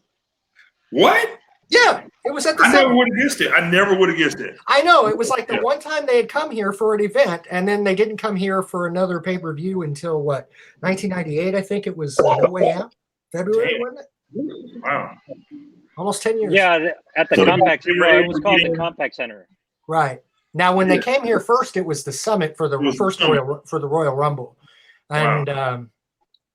What? Yeah, it was at the I never would have guessed it. I never would have guessed it. I know. It was like the one time they had come here for an event, and then they didn't come here for another pay-per-view until, 1998, I think it was No Way Out? February, wasn't it? Wow. Almost 10 years. Yeah, at the Compact Center. It was called the Compact Center. Right. Now, when they came here first, it was the Summit for the first Royal Rumble. And,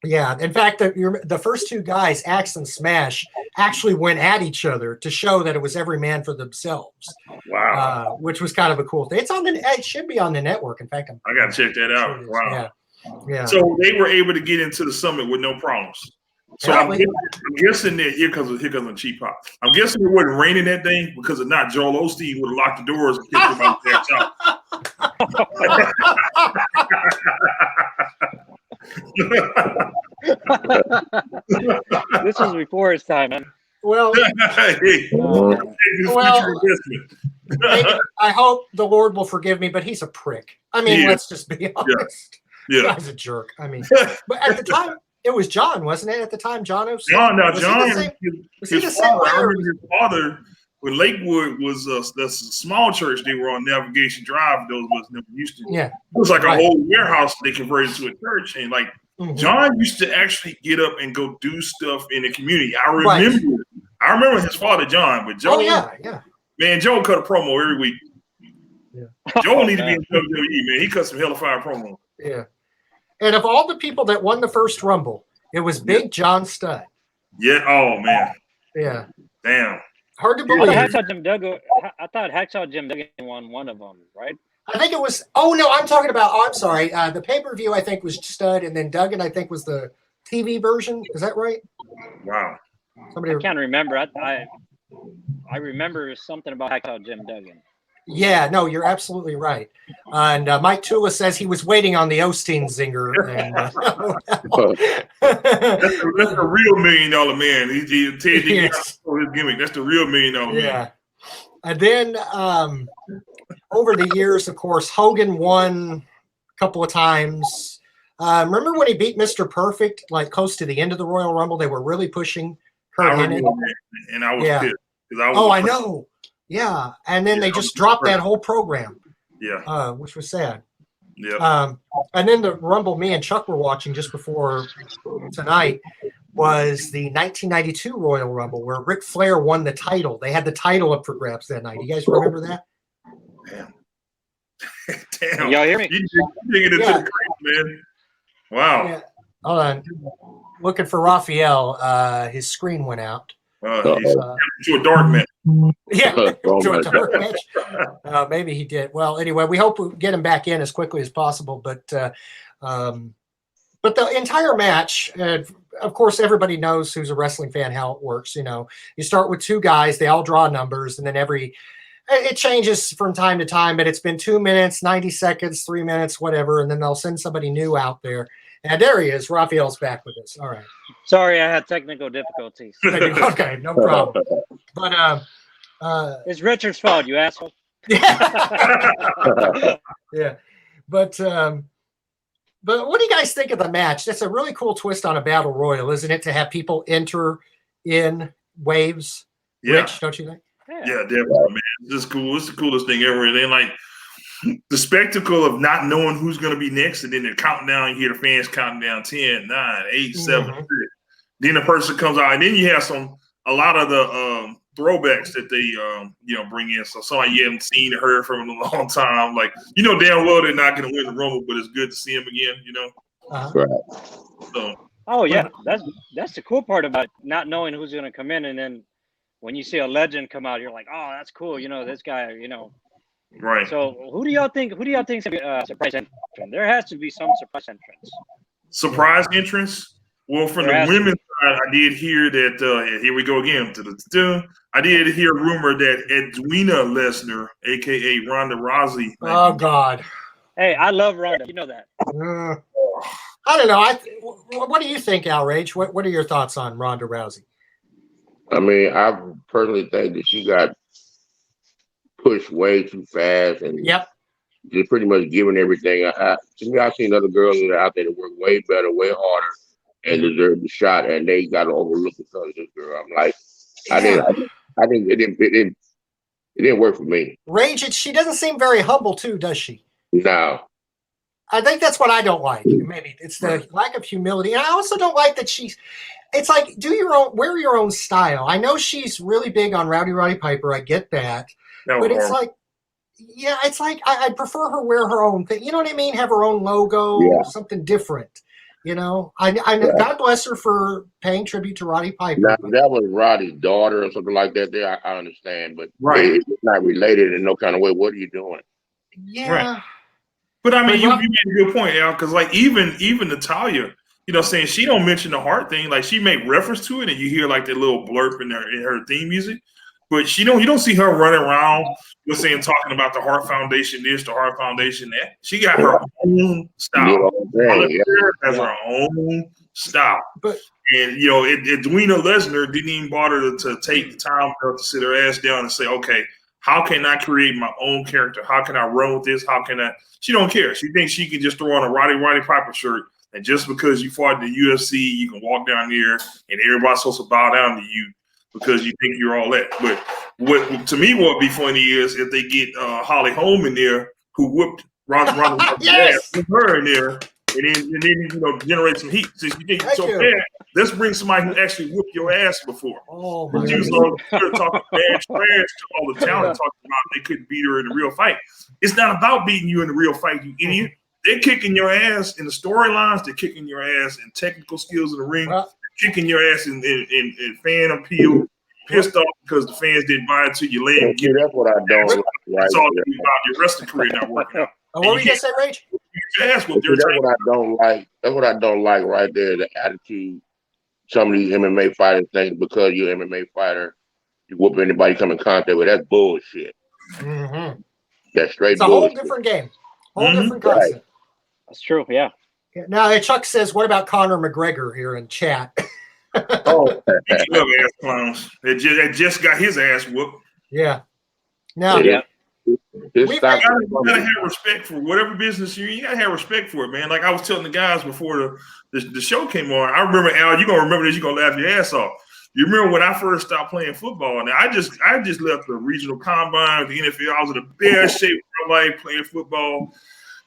in fact, the first two guys, Axe and Smash, actually went at each other to show that it was every man for themselves. Wow. Which was kind of a cool thing. It should be on the network. In fact, I got to check that out. Wow. Yeah. So they were able to get into the Summit with no problems. So I'm guessing that here comes a cheap pop. I'm guessing it wasn't raining that day because if not, Joel Osteen would have locked the doors and kicked him out. This was before his time, man. Well, I hope the Lord will forgive me, but he's a prick. I mean, let's just be honest. Yeah. Guy's a jerk. I mean, but at the time, it was John, wasn't it? At the time, John Osteen. John, his father, when Lakewood was the small church, they were on Navigation Drive. Those was never used to. Yeah, it was like a whole warehouse they converted to a church, and John used to actually get up and go do stuff in the community. I remember I remember his father, John, but Joe. Oh yeah. Man, Joe cut a promo every week. Yeah. Joe need to be in WWE, man. He cut some hella fire promo. Yeah. And of all the people that won the first Rumble, it was Big John Studd. Yeah. Oh man. Yeah. Damn. Hard to believe. I thought Hacksaw Jim Duggan won one of them, right? I think it was. Oh no, I'm talking about. Oh, I'm sorry. The pay-per-view I think was Studd, and then Duggan I think was the TV version. Is that right? Wow. I can't remember. I remember something about Hacksaw Jim Duggan. Yeah, no, you're absolutely right. And Mike Tula says he was waiting on the Osteen zinger. And, that's the real $1 million man. Ted Yes. his gimmick. That's the real $1 million man. Yeah. And then over the years, of course, Hogan won a couple of times. Remember when he beat Mr. Perfect, like close to the end of the Royal Rumble? They were really pushing Kurt Hennig. And I was pissed. I know. Yeah. And then they just dropped that whole program. Yeah. Which was sad. Yeah. And then the Rumble me and Chuck were watching just before tonight was the 1992 Royal Rumble where Ric Flair won the title. They had the title up for grabs that night. You guys remember that? Damn. Damn. Y'all hear me? You're digging into the grave, man. Wow. Yeah. Hold on. Looking for Raphael. His screen went out. He's to a dark match. Yeah, to a dark match. Maybe he did. Well, anyway, we hope we get him back in as quickly as possible. But the entire match, of course, everybody knows who's a wrestling fan how it works. You know, you start with two guys, they all draw numbers, and then it changes from time to time. But it's been 2 minutes, 90 seconds, 3 minutes, whatever, and then they'll send somebody new out there. And there he is. Raphael's back with us. All right. Sorry, I had technical difficulties. Okay, no problem. But it's Richard's fault, you asshole. Yeah. Yeah. But what do you guys think of the match? That's a really cool twist on a battle royal, isn't it? To have people enter in waves. Yeah. Rich, don't you think? Yeah, definitely, man. This is cool. It's the coolest thing ever. And then like the spectacle of not knowing who's going to be next, and then they're counting down. You hear the fans counting down 10, 9, 8, 7, 6. Then the person comes out, and then you have a lot of the throwbacks that they bring in. So somebody you haven't seen or heard from in a long time. Like damn well they're not going to win the Rumble, but it's good to see them again. Right. So. Oh yeah, that's the cool part about not knowing who's going to come in, and then when you see a legend come out, you're like, oh, that's cool. This guy, Right. So who do y'all think is a surprise entrance? There has to be some surprise entrance. Surprise entrance? Well, from the women's side, I did hear that, here we go again. I did hear a rumor that Edwina Lesnar, a.k.a. Ronda Rousey. Oh, God. Hey, I love Ronda. You know that. I don't know. What do you think, Outrage? What are your thoughts on Ronda Rousey? I mean, I personally think that she got pushed way too fast and just pretty much giving everything. To me, I've seen other girls that are out there that work way better, way harder, and deserve the shot, and they got to overlook because of this girl. I'm like, I think it didn't work for me. Rage, she doesn't seem very humble too, does she? No. I think that's what I don't like. Maybe it's the lack of humility. And I also don't like that it's like, wear your own style. I know she's really big on Roddy Piper. I get that. But it's like, it's like I'd prefer her wear her own thing. You know what I mean? Have her own logo, something different. God bless her for paying tribute to Roddy Piper. Now, that was Roddy's daughter or something like that. There, I understand, but it's not related in no kind of way. What are you doing? Yeah. Right. But I mean, you made a good point, Al, because like even Natalya, saying she don't mention the heart thing, like she made reference to it, and you hear like that little blurb in her theme music, but you don't see her running around, talking about the Heart Foundation this, the Heart Foundation that. She got her own style. Has her own style. And Edwina Lesnar didn't even bother to take the time to sit her ass down and say, okay, how can I create my own character? How can I run with this? She don't care. She thinks she can just throw on a Roddy Piper shirt, and just because you fought in the UFC, you can walk down there and everybody's supposed to bow down to you because you think you're all that. But what to me would be funny is if they get Holly Holm in there, who whooped Ronda ass, with her in there, and then generate some heat. Since you think you're so bad, let's bring somebody who actually whooped your ass before. Oh my! You was talking bad trash to all the talent, talking about they couldn't beat her in the real fight. It's not about beating you in the real fight, you idiot. They're kicking your ass in the storylines. They're kicking your ass in technical skills in the ring. They're kicking your ass in fan appeal. Pissed off because the fans didn't buy into your leg. That's what I don't like. That's all about your wrestling career not working out. What were you gonna say, Rage? That's what I don't like. That's what I don't like right there. The attitude some of these MMA fighters think because you're an MMA fighter, you whoop anybody come in contact with. That's bullshit. Mm-hmm. That's straight it's a bullshit. whole different game. Whole different concept. Right. That's true. Yeah. Now Chuck says, "What about Conor McGregor here in chat?" Oh, ass clowns. It just got his ass whooped. Yeah. Now, you gotta have respect for whatever business you gotta have respect for it, man. Like I was telling the guys before the show came on. I remember, Al, you're gonna remember this, you're gonna laugh your ass off. You remember when I first stopped playing football? Now I just left the regional combine, the NFL. I was in the best shape of my life playing football.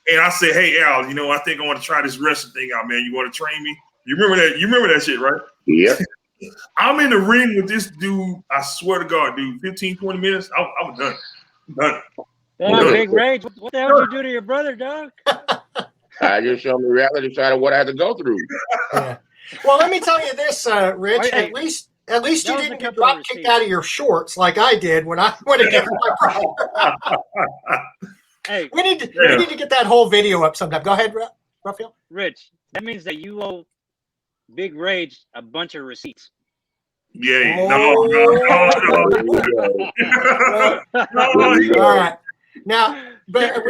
And I said, hey Al, I think I want to try this wrestling thing out, man. You want to train me? You remember that? You remember that shit, right? Yeah. I'm in the ring with this dude. I swear to God, dude, 15, 20 minutes, I was done. Done. Yeah, Big Rage, what the hell did you do to your brother, dog? I just showed me reality side of what I had to go through. Yeah. Well, let me tell you this, Rich. Hey, at least you didn't get drop kicked out of your shorts like I did when I went against my brother. Hey, we need to get that whole video up sometime. Go ahead, Raphael. Rich, that means that you owe Big Rage a bunch of receipts. Yeah. No. All right. Now, but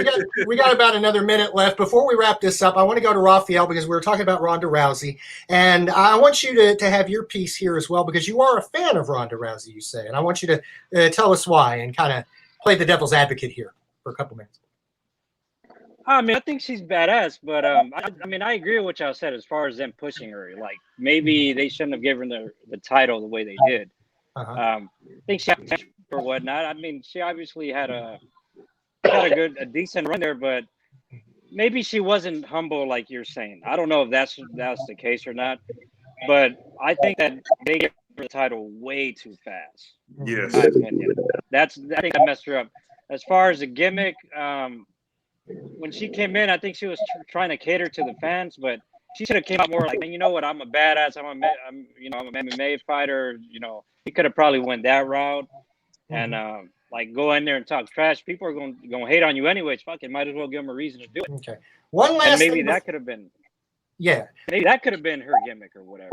we got about another minute left. Before we wrap this up, I want to go to Raphael because we were talking about Ronda Rousey, and I want you to have your piece here as well because you are a fan of Ronda Rousey, you say, and I want you to tell us why and kind of play the devil's advocate here for a couple minutes. I mean, I think she's badass, but I agree with what y'all said as far as them pushing her. Like maybe they shouldn't have given her the title the way they did. I think she had potential or whatnot. I mean, she obviously had a decent run there, but maybe she wasn't humble like you're saying. I don't know if that's the case or not, but I think that they gave her the title way too fast. Yes, in my opinion. I think that messed her up. As far as the gimmick, when she came in, I think she was trying to cater to the fans, but she should have came out more like, man, you know what? I'm a badass. I'm an MMA fighter. He could have probably went that route and like go in there and talk trash. People are going to hate on you anyways. Fuck it, might as well give them a reason to do it. Okay. One last maybe thing that could have been. Yeah. Maybe that could have been her gimmick or whatever.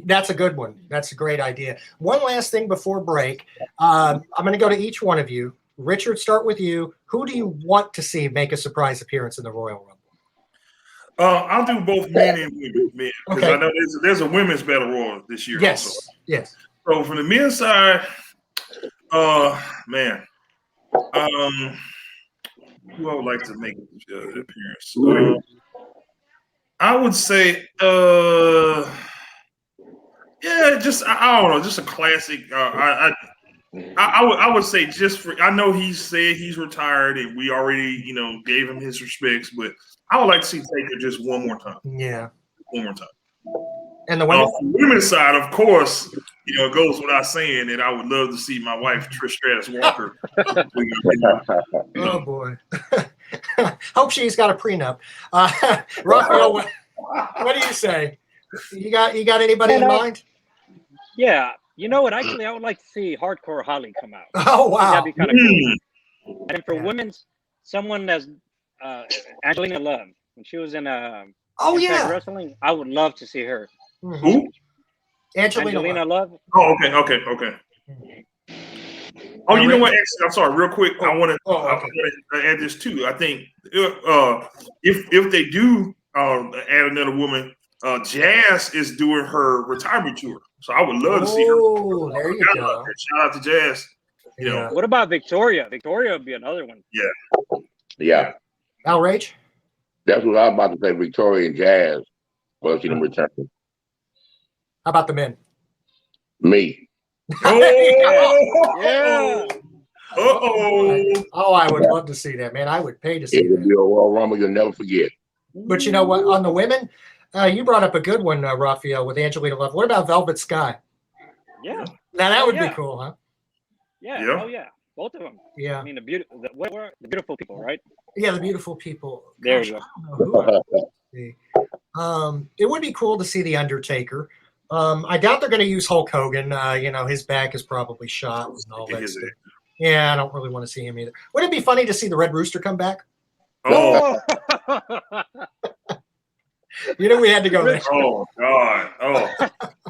That's a good one. That's a great idea. One last thing before break. I'm going to go to each one of you. Richard, start with you. Who do you want to see make a surprise appearance in the Royal Rumble? I'll do both men and women. Because okay. I know there's a women's battle royal this year. Yes. Also. Yes. So from the men's side, man, who I would like to make an appearance? I would say, just I don't know, just a classic. I would say just for I know he said he's retired and we already gave him his respects, but I would like to see Taker just one more time. Yeah, one more time. And the women's side, of course, it goes without saying that I would love to see my wife Trish Stratus Walker. Oh boy, hope she's got a prenup. Raphael, what do you say? You got anybody in mind? Yeah. You know what? Actually, I would like to see Hardcore Holly come out. Oh, wow. That'd be kind of cool. And for women's, someone as Angelina Love, when she was in wrestling, I would love to see her. Who? Angelina Love. Oh, okay. Oh, you know what? Actually, I'm sorry. Real quick, I want to add this too. I think if they do add another woman, Jazz is doing her retirement tour. So I would love to see her. Oh, there you go. Shout out to Jazz. What about Victoria? Victoria would be another one. Yeah. Outrage? That's what I was about to say. Victoria and Jazz. Well, see them return. How about the men? Me. Yeah. Oh, I would love to see that, man. I would pay to see it would that. be a Royal Rumble you'll never forget. But you know what? On the women, you brought up a good one, Raphael, with Angelina Love. What about Velvet Sky? Yeah. Now that would be cool, huh? Yeah. Yeah. Oh yeah. Both of them. Yeah. I mean, the beautiful people, right? Yeah, the beautiful people. There Gosh, you go. I don't know who I would see. It would be cool to see the Undertaker. I doubt they're going to use Hulk Hogan. You know, his back is probably shot and all that stuff. Yeah, I don't really want to see him either. Would it be funny to see the Red Rooster come back? Oh, You know, we had to go there. oh God. Oh,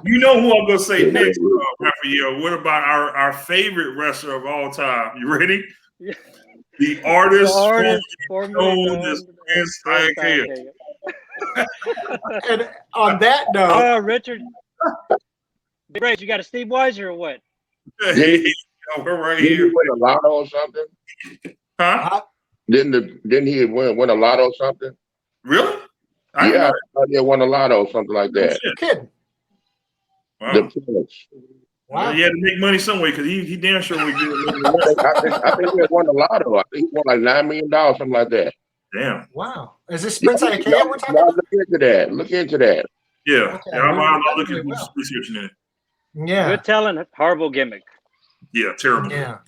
you know who I'm gonna say next, Raphael? What about our favorite wrestler of all time? You ready? Yeah. The artist, formerly known as Prince Ikea. And on that note, Oh, Richard. Great, you got a Steve Weiser or what? Hey, we're right Didn't he here. win a lotto or something? Huh? Didn't he win a lotto or something? Really? Yeah, I thought he won a lotto or something like that. you're kidding. Wow. The Prince. Wow. Well, he had to make money some way because he damn sure would get I think he won a lotto. I think he won like $9 million, something like that. Damn. Wow. Is this Prince Ikea we're talking Y'all about? look into that. Look into that. Yeah. Okay, Yeah, I'm well, looking at well. researching it. Yeah. Good talent, horrible gimmick. Yeah, terrible. Yeah.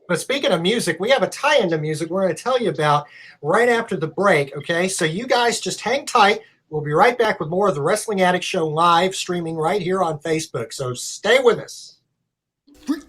But speaking of music, we have a tie into music we're going to tell you about right after the break, okay? So you guys just hang tight. We'll be right back with more of the Wrestling Addict Show live streaming right here on Facebook. So stay with us. Freak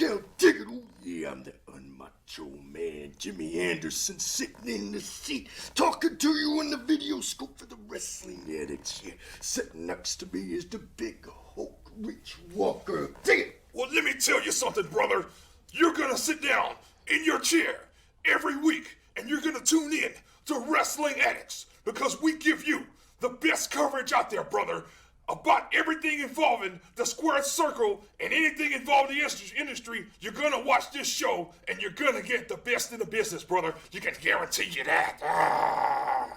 out, dig it. Oh, yeah, I'm the unmacho man, Jimmy Anderson, sitting in the seat, talking to you in the video scope for the Wrestling Addicts here. Sitting next to me is the big Hulk Rich Walker. Dig it. Well, let me tell you something, brother. You're gonna sit down in your chair every week and you're gonna tune in to Wrestling Addicts because we give you the best coverage out there, brother, about everything involving the squared circle and anything involving the industry. You're gonna watch this show and you're gonna get the best in the business, brother. You can guarantee you that.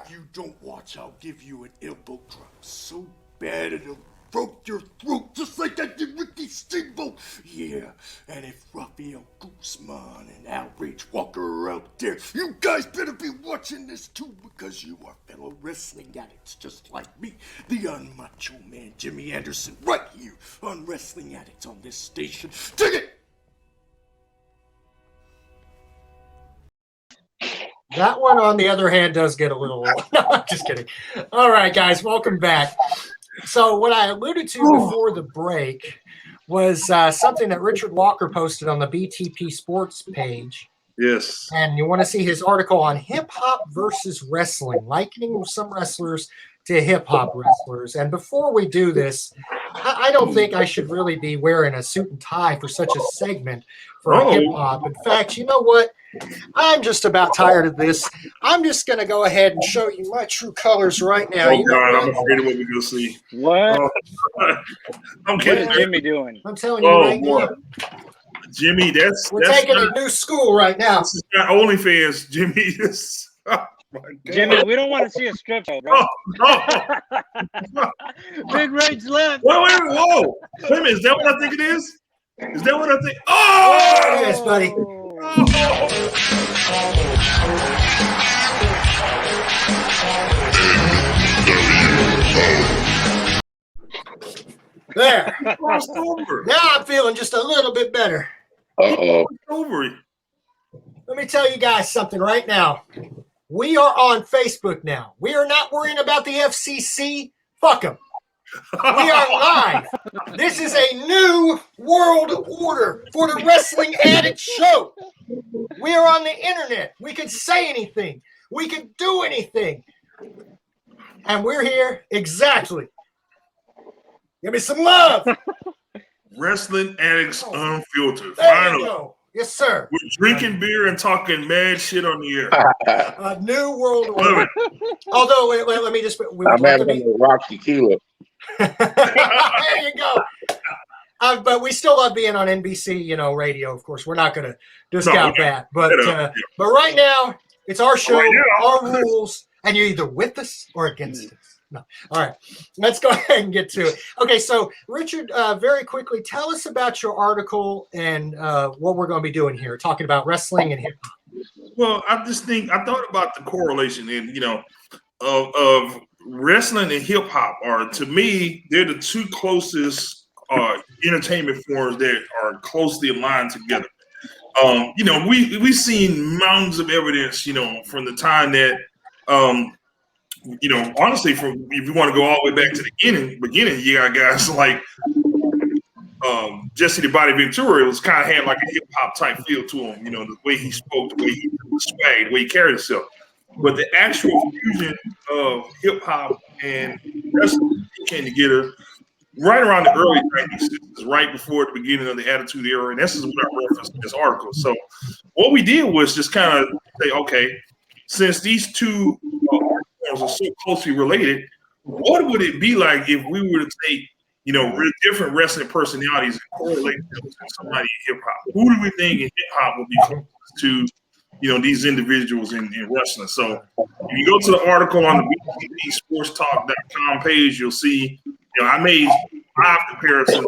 You don't watch, I'll give you an elbow drop so bad it'll broke your throat just like I did Ricky Steamboat. Yeah, and if Raphael Guzman and Outrage Walker are out there, you guys better be watching this too because you are fellow wrestling addicts just like me, the unmacho man Jimmy Anderson, right here on Wrestling Addicts on this station. Dig it! That one, on the other hand, does get a little old. No, I'm just kidding. All right, guys, welcome back. So what I alluded to before the break was something that Richard Walker posted on the BTP Sports page. Yes. And you want to see his article on hip-hop versus wrestling, likening some wrestlers to hip-hop wrestlers. And before we do this, I don't think I should really be wearing a suit and tie for such a segment for hip-hop. In fact, you know what? I'm just about tired of this. I'm just going to go ahead and show you my true colors right now. Oh, God, I'm afraid of what we're going to see. What? I'm What kidding. is Jimmy doing? I'm telling you right now. Jimmy, We're taking a new school right now. This is not OnlyFans, Jimmy. Oh, my God. Jimmy, we don't want to see a strip show, bro. Big Rage left. Whoa. Wait a minute, is that what I think it is? Is that what I think? Oh! Yes, buddy. There. Crossed over. Now I'm feeling just a little bit better. Uh-oh. Over it. Let me tell you guys something right now. We are on Facebook now. We are not worrying about the FCC. Fuck them. We are live. This is a new world order for the Wrestling Addict Show. We are on the internet. We can say anything. We can do anything. And we're here exactly. Give me some love. Wrestling Addicts Unfiltered. There you Finally. go. Yes, sir. We're drinking beer and talking mad shit on the air. A new world Love order. it. Although, wait, let me just. I'm having a rock tequila. There you go. But we still love being on NBC, radio. Of course, we're not going to discount that. But right now, it's our show, our rules, and you're either with us or against us. No. All right, let's go ahead and get to it. Okay, so Richard, very quickly, tell us about your article and what we're going to be doing here, talking about wrestling and hip hop. Well, I thought about the correlation, and of wrestling and hip hop are, to me, they're the two closest entertainment forms that are closely aligned together. We've seen mountains of evidence, from the time that, honestly, from if you want to go all the way back to the beginning, you got guys like Jesse the Body Ventura. It was kind of had like a hip hop type feel to him, the way he spoke, the way he swag, the way he carried himself. But the actual fusion of hip hop and wrestling came together right around the early 90s. This is right before the beginning of the Attitude Era, and this is what I referenced in this article. So what we did was just kind of say, okay, since these two art forms are so closely related, what would it be like if we were to take, different wrestling personalities and correlate them to somebody in hip hop? Who do we think in hip hop would be closest to, these individuals in wrestling? So if you go to the article on the BTVSportsTalk.com page, you'll see, I made 5 comparisons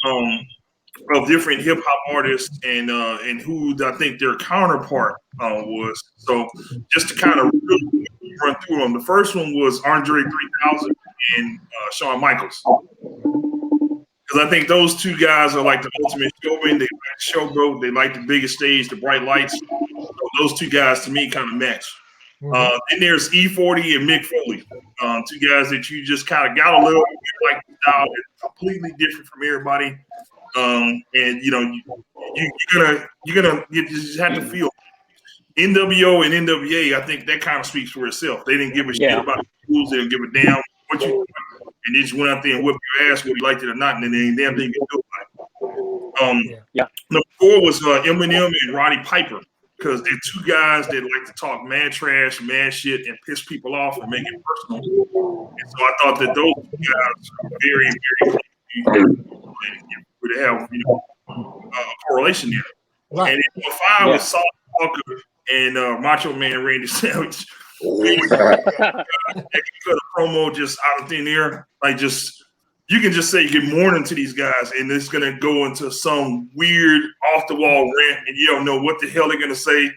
of different hip hop artists and who I think their counterpart was. So just to kind of really run through them, the first one was Andre 3000 and Shawn Michaels. Because I think those two guys are like the ultimate showman. They like showboat. They like the biggest stage, the bright lights. So those two guys, to me, kind of match. Then there's E40 and Mick Foley, two guys that you just kind of got a little bit like the style. It's completely different from everybody, and you just have to feel. NWO and NWA, I think that kind of speaks for itself. They didn't give a shit about the rules. They didn't give a damn what you. And they just went out there and whipped your ass whether you liked it or not, and then they ain't damn thing you can do about it. Number 4 was Eminem and Roddy Piper, because they're two guys that like to talk mad trash, mad shit, and piss people off and make it personal. And so I thought that those two guys were very, very would have a correlation there. Right. And then 5 was Saul Walker and Macho Man Randy Savage. They can cut a promo just out of thin air, like you can just say good morning to these guys, and it's gonna go into some weird off the wall rant, and you don't know what the hell they're gonna say,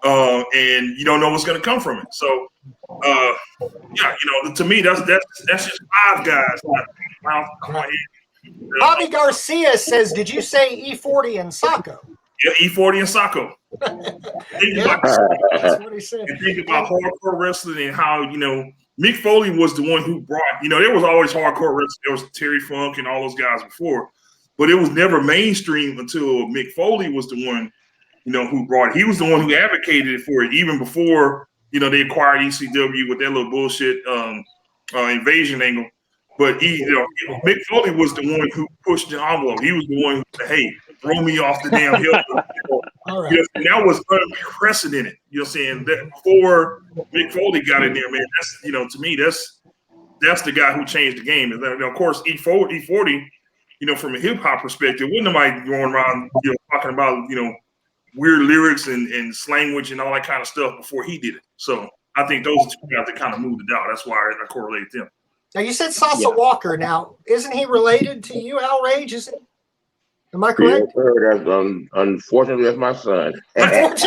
and you don't know what's gonna come from it. So, to me, that's just 5 guys. Bobby Garcia says, "Did you say E40 and Sacco?" Yeah, E40 and Sacco. That's what he said. And think about hardcore wrestling and how, Mick Foley was the one who brought, there was always hardcore wrestling. There was Terry Funk and all those guys before, but it was never mainstream until Mick Foley was the one, who brought it. He was the one who advocated for it even before, they acquired ECW with their little bullshit invasion angle. But Mick Foley was the one who pushed the envelope. He was the one who said, "Hey, throw me off the damn hill." Right. And that was unprecedented. You know what I'm saying? That before Mick Foley got in there, man, that's to me, that's the guy who changed the game. And then, of course, E40, from a hip hop perspective, wasn't nobody going around, talking about, weird lyrics and language and all that kind of stuff before he did it. So I think those are two guys that kind of moved it out. That's why I correlate them. Now, you said Sasa Walker. Now, isn't he related to you, Outrage? Isn't he? Am I correct? Yeah, unfortunately, that's my son. That's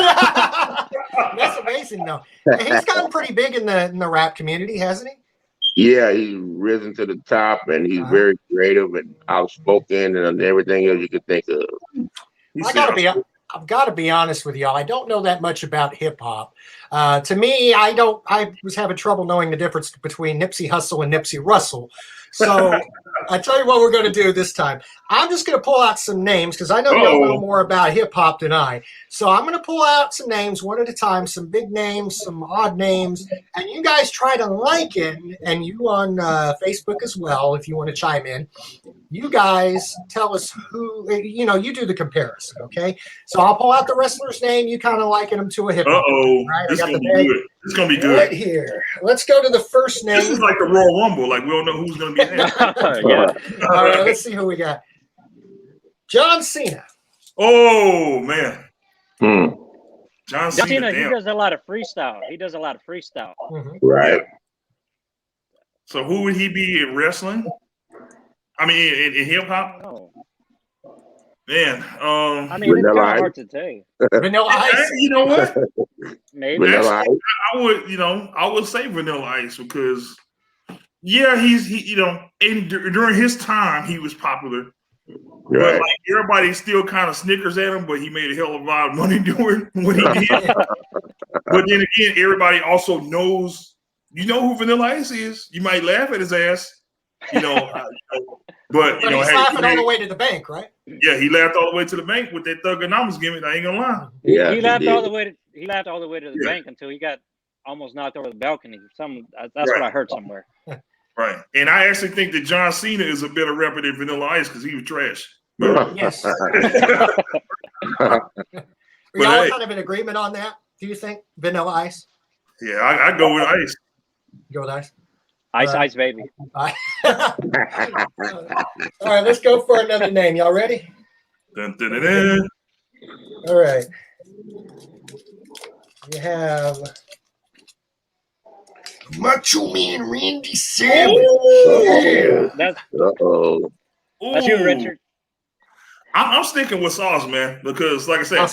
amazing, though. He's gotten pretty big in the rap community, hasn't he? Yeah, he's risen to the top, and he's very creative and outspoken and everything else you could think of. I've got to be honest with y'all. I don't know that much about hip hop. To me, I was having trouble knowing the difference between Nipsey Hussle and Nipsey Russell. So I tell you what we're going to do this time. I'm just going to pull out some names because I know y'all know more about hip hop than I. So I'm going to pull out some names one at a time, some big names, some odd names, and you guys try to liken, and you on Facebook as well, if you want to chime in. You guys tell us who, you do the comparison, okay? So I'll pull out the wrestler's name. You kind of liken them to a hip hop. Right? This is going to be good. It's going to be good. Right here. Let's go to the first name. This is like the Royal Rumble. Like, we don't know who's going to be there. All right, let's see who we got. John Cena. Oh, man. John Cena, he does a lot of freestyle. Mm-hmm. Right. So who would he be in wrestling? I mean, in hip hop? Oh. Man. I mean, it's kind of hard to say. Vanilla Ice. You know what? Maybe. Vanilla Ice. I would, I would say Vanilla Ice because, yeah, he during his time he was popular, but Right. like everybody still kind of snickers at him. But he made a hell of a lot of money doing what he did. But then again, everybody also knows, who Vanilla Ice is. You might laugh at his ass, but But he's laughing all the way to the bank, right? Yeah, he laughed all the way to the bank with that Thugonomics gimmick. I ain't gonna lie. Yeah, he laughed all the way to the bank until he got almost knocked over the balcony. That's what I heard somewhere. Right, and I actually think that John Cena is a better rapper than Vanilla Ice because he was trash. Yes. Are y'all kind of in agreement on that? Do you think Vanilla Ice? Yeah, I go with Ice. Go with Ice. Ice, baby. All right, let's go for another name. Y'all ready? Dun, dun, dun, dun. All right. You have Macho Man Randy Savage. That's Uh-oh. you, Richard. I'm sticking with Sauce, man, because like I said,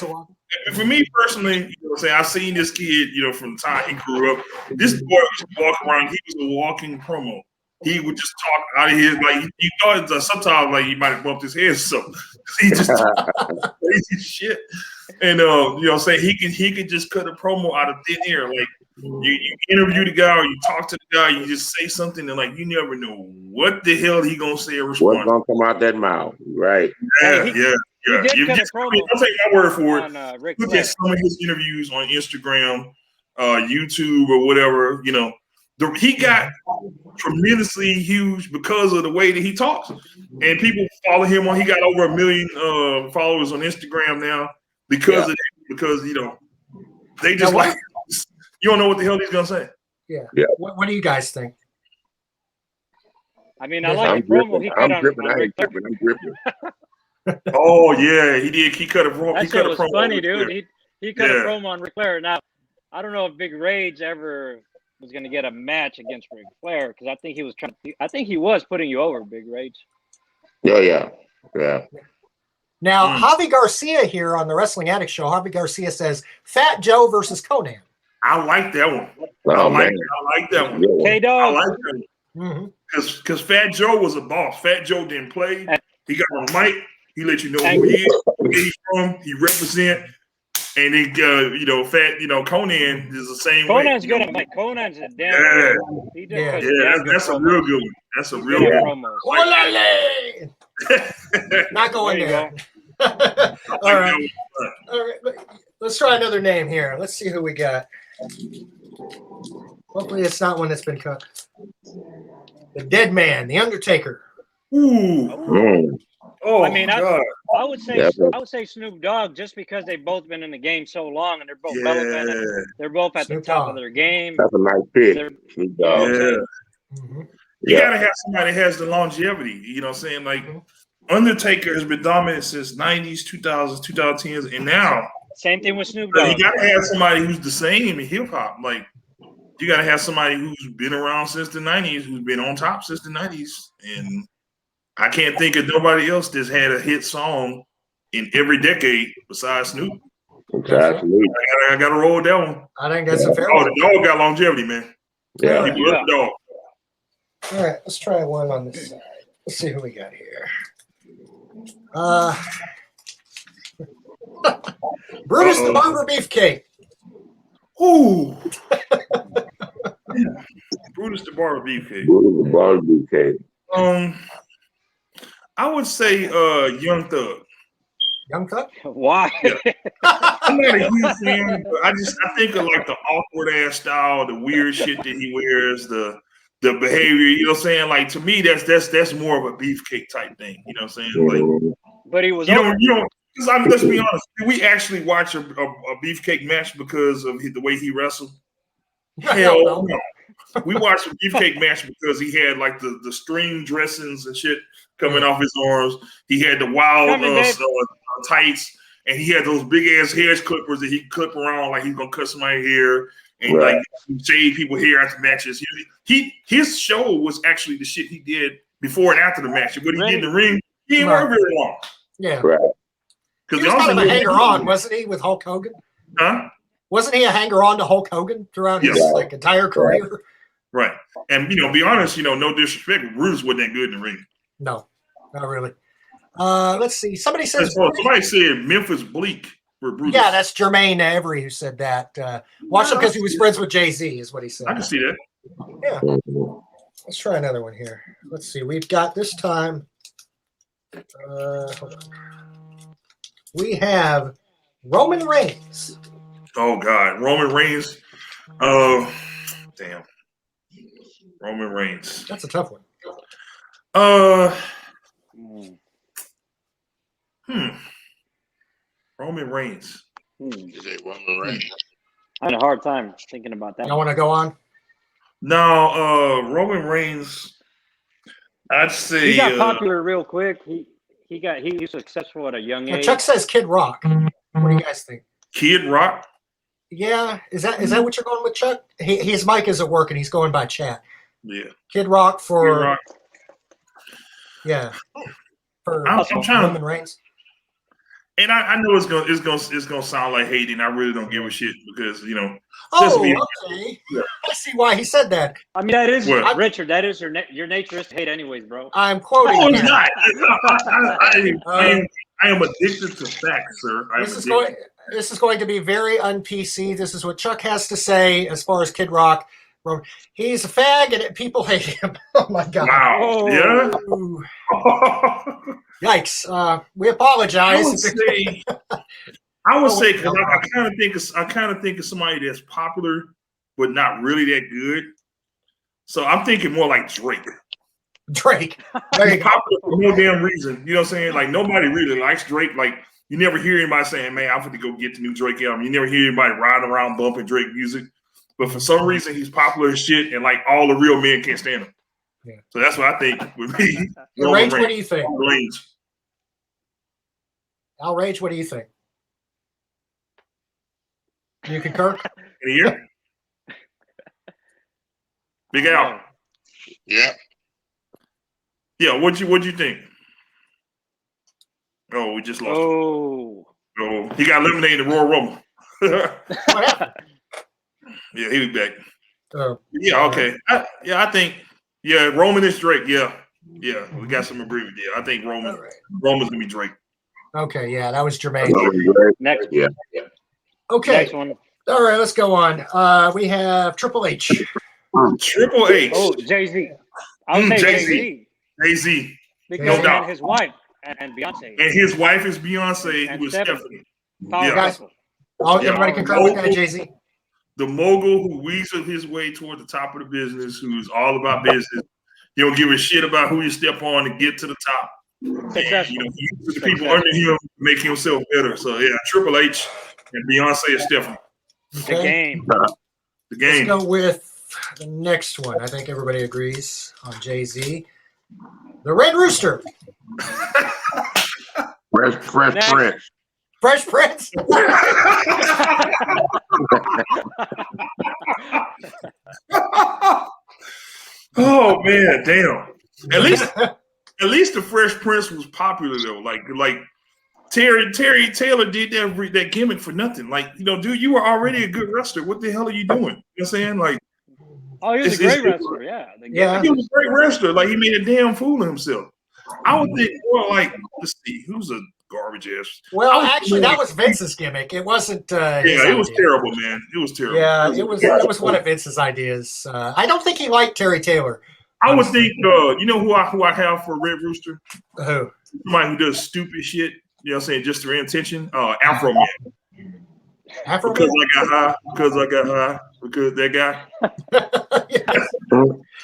for me personally, I've seen this kid, from the time he grew up. This boy used to walk around. He was a walking promo. He would just talk out of his, like, you thought sometimes like he might have bumped his head, so he just talked crazy shit. And he could just cut a promo out of thin air. Like you interview the guy or you talk to the guy, you just say something and like you never know what the hell he gonna say or respond. What's gonna come out that mouth, right? Yeah, He yeah. did cut a promo. I'll take my word for it. Ric Look Flair. at some of his interviews on Instagram, YouTube, or whatever. He got tremendously huge because of the way that he talks, and people follow him on. He got over 1 million followers on Instagram now because of that. Because they just like you don't know what the hell he's gonna say. Yeah. What do you guys think? I mean, I like the promo he cut on Ric Flair. I'm gripping. Oh yeah, he did. He cut a promo. That shit was funny, dude. He cut a Yeah. promo on Ric Flair. Now, I don't know if Big Rage ever was going to get a match against Ric Flair because I think he was putting you over, Big Rage. Oh yeah. Now, Javi Garcia here on the Wrestling Addict Show. Javi Garcia says Fat Joe versus Conan. I like that one. Oh, I man. like that one. K-Dog. I like that one. Because Fat Joe was a boss. Fat Joe didn't play. He got on the mic. He let you know who he is, where he's from. He represent. And then, Conan is the same way. Conan's good at mic. Conan's a damn good. That's a real good one. That's a real good one. Not going there. All right. Let's try another name here. Let's see who we got. Hopefully it's not one that's been cut. The Dead Man, The Undertaker. Ooh. Oh, I mean, God. I would say Snoop Dogg just because they've both been in the game so long and they're both relevant. And they're both at the top of their game. That's a nice pick. You gotta have somebody that has the longevity. You know what I'm saying? Like Undertaker has been dominant since 90s, 2000s, 2010s, and now same thing with Snoop Dogg. You gotta have somebody who's the same in hip hop. Like you gotta have somebody who's been around since the 90s, who's been on top since the 90s, and I can't think of nobody else that's had a hit song in every decade besides Snoop. Absolutely. I got to roll with that one. I think that's a fair one. The dog got longevity, man. Yeah. People love the dog. All right, let's try one on this side. Let's see who we got here. Brutus the Barber Beefcake. Ooh. Brutus the Barber Beefcake. Brutus the Barber Beefcake. I would say Young Thug. Young Thug? Why? Yeah. I'm not a huge fan, but I think of like the awkward ass style, the weird shit that he wears, the behavior, you know what I'm saying? Like to me, that's more of a beefcake type thing, you know what I'm saying? Like, but he was because let's be honest, did we actually watch a beefcake match because of the way he wrestled? Hell no. We watched a beefcake match because he had like the string dressings and shit coming off his arms. He had the wild tights, and he had those big ass hair clippers that he clip around like he's gonna cut somebody's hair and like shave people hair after matches. His show was actually the shit he did before and after the match. What he did in the ring, he didn't work very long. Yeah, right. He was kind of a hanger-on, wasn't he, with Hulk Hogan? Huh? Wasn't he a hanger-on to Hulk Hogan throughout his like entire career? Right. And be honest, no disrespect, Brutus wasn't that good in the ring. No, not really. Let's see. Somebody says somebody said Memphis Bleak for Brutus. Yeah, that's Jermaine Avery who said that. Watch him because he was friends with Jay-Z, is what he said. I can see that. Yeah. Let's try another one here. Let's see. We've got this time. Hold on. We have Roman Reigns. Oh God, Roman Reigns. Damn. Roman Reigns. That's a tough one. Roman Reigns. Is it Roman Reigns? I had a hard time thinking about that. I want to go on. No, Roman Reigns. I'd say He got popular real quick. He was successful at a young age. Chuck says Kid Rock. What do you guys think? Kid Rock. Yeah, is that what you're going with, Chuck? His mic isn't working. He's going by chat. Yeah. Kid Rock for. Kid Rock. Yeah. For I'm trying Roman Reigns. And I know it's gonna sound like hating. I really don't give a shit because Oh, okay. Yeah. I see why he said that. I mean, that is Richard. That is your nature is to hate, anyways, bro. I'm quoting. No, it's not. I am addicted to facts, sir. This is going to be very un-PC. This is what Chuck has to say as far as Kid Rock. He's a fag and people hate him. Oh my God! Wow! Yeah. Yikes! We apologize. I would say because I kind of think of somebody that's popular but not really that good. So I'm thinking more like Drake. Drake. He's popular for no damn reason. You know what I'm saying? Like nobody really likes Drake. Like you never hear anybody saying, "Man, I'm going to go get the new Drake album." You never hear anybody riding around bumping Drake music. But for some reason, he's popular as shit, and like all the real men can't stand him. Yeah. So that's what I think would be. Rage, what do you think? Range. Outrage, what do you think? You concur? In a year? Big Al. Yeah. Yeah, what'd you think? Oh, we just lost him. Oh, he got eliminated in the Royal Rumble. What happened? Yeah, he was back. Yeah, okay. I think, Roman is Drake. Yeah, we got some agreement there. I think Roman's going to be Drake. Okay, yeah, that was Jermaine. Next. Yeah. Okay. Next one. All right, let's go on. We have Triple H. Triple H. Oh, Jay-Z. I would say Jay-Z. Jay-Z. Because no doubt. His wife and Beyonce. And his wife is Beyonce, who is Stephanie. Guys, everybody concur with that, Jay-Z? The mogul who weasels his way toward the top of the business, who's all about business. He don't give a shit about who you step on to get to the top. And, he uses the people under him to make himself better. So, Triple H and Beyonce and Stephanie. Okay. The game. The game. Let's go with the next one. I think everybody agrees on Jay-Z. The Red Rooster. Fresh Prince. Fresh Prince. Oh man, damn. At least the Fresh Prince was popular though. Like Terry Taylor did that gimmick for nothing. Like, dude, you were already a good wrestler. What the hell are you doing? You know what I'm saying? Like, oh, he was a great wrestler, He was a great wrestler. Like, he made a damn fool of himself. I would think more like, let's see, who's a garbage ass? Well, actually, that was Vince's gimmick. It wasn't. It was terrible, man. It was terrible. Yeah, it was one of Vince's ideas. I don't think he liked Terry Taylor. I would think, who I have for Red Rooster? Who? Somebody who does stupid shit. You know what I'm saying? Just for attention. Afro Man. Afro because Man? Because that guy. Yes.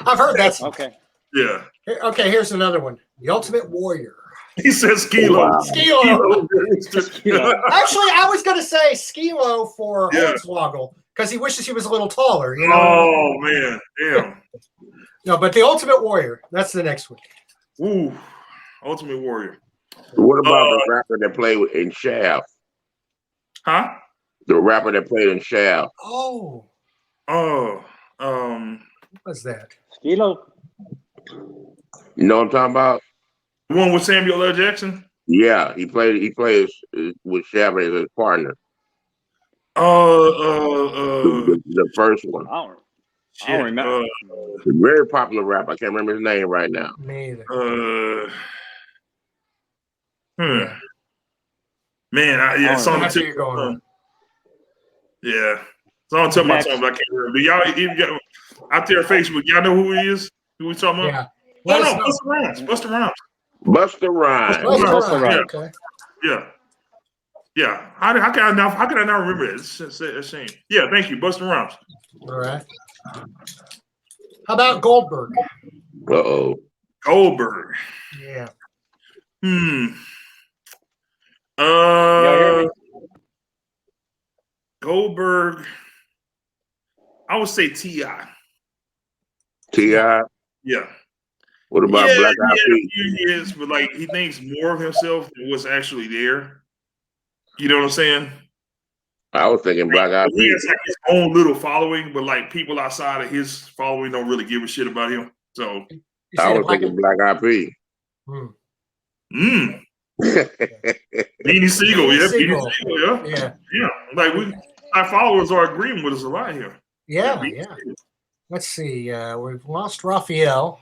I've heard that. Okay. Yeah. Okay, here's another one. The Ultimate Warrior. He says Skilo. Wow. Skilo. Actually, I was going to say Skilo for Hornswoggle because he wishes he was a little taller. Oh, man. Damn. No, but the Ultimate Warrior. That's the next one. Ooh. Ultimate Warrior. What about the rapper that played in Shaft? Huh? The rapper that played in Shaft. Oh. What was that? Skilo. You know what I'm talking about? The one with Samuel L. Jackson? Yeah, he plays with Shaft as his partner. The first one. I don't remember. Very popular rapper. I can't remember his name right now. Me either. Man, it's on the tip. Yeah, it's on the tip of my tongue, but I can't remember. But y'all out there on Facebook, y'all know who he is? Who we talking about? Yeah. Oh no, Busta Rhymes. Busta Rhymes. Busta Rhymes. Busta Rhymes. Okay. Yeah. How can I not remember it? It's a shame. Yeah, thank you, Busta Rhymes. All right. How about Goldberg? Goldberg. Yeah. Goldberg. I would say T.I. T.I. Yeah. What about Black Eyed Peas? He is, but like he thinks more of himself than what's actually there. You know what I'm saying? I was thinking Black Eyed Peas. He has like his own little following, but like people outside of his following don't really give a shit about him. So I was thinking Black Eyed Peas. Beanie Siegel, yeah. Like our followers are agreeing with us a lot here. Yeah. Let's see. We've lost Raphael.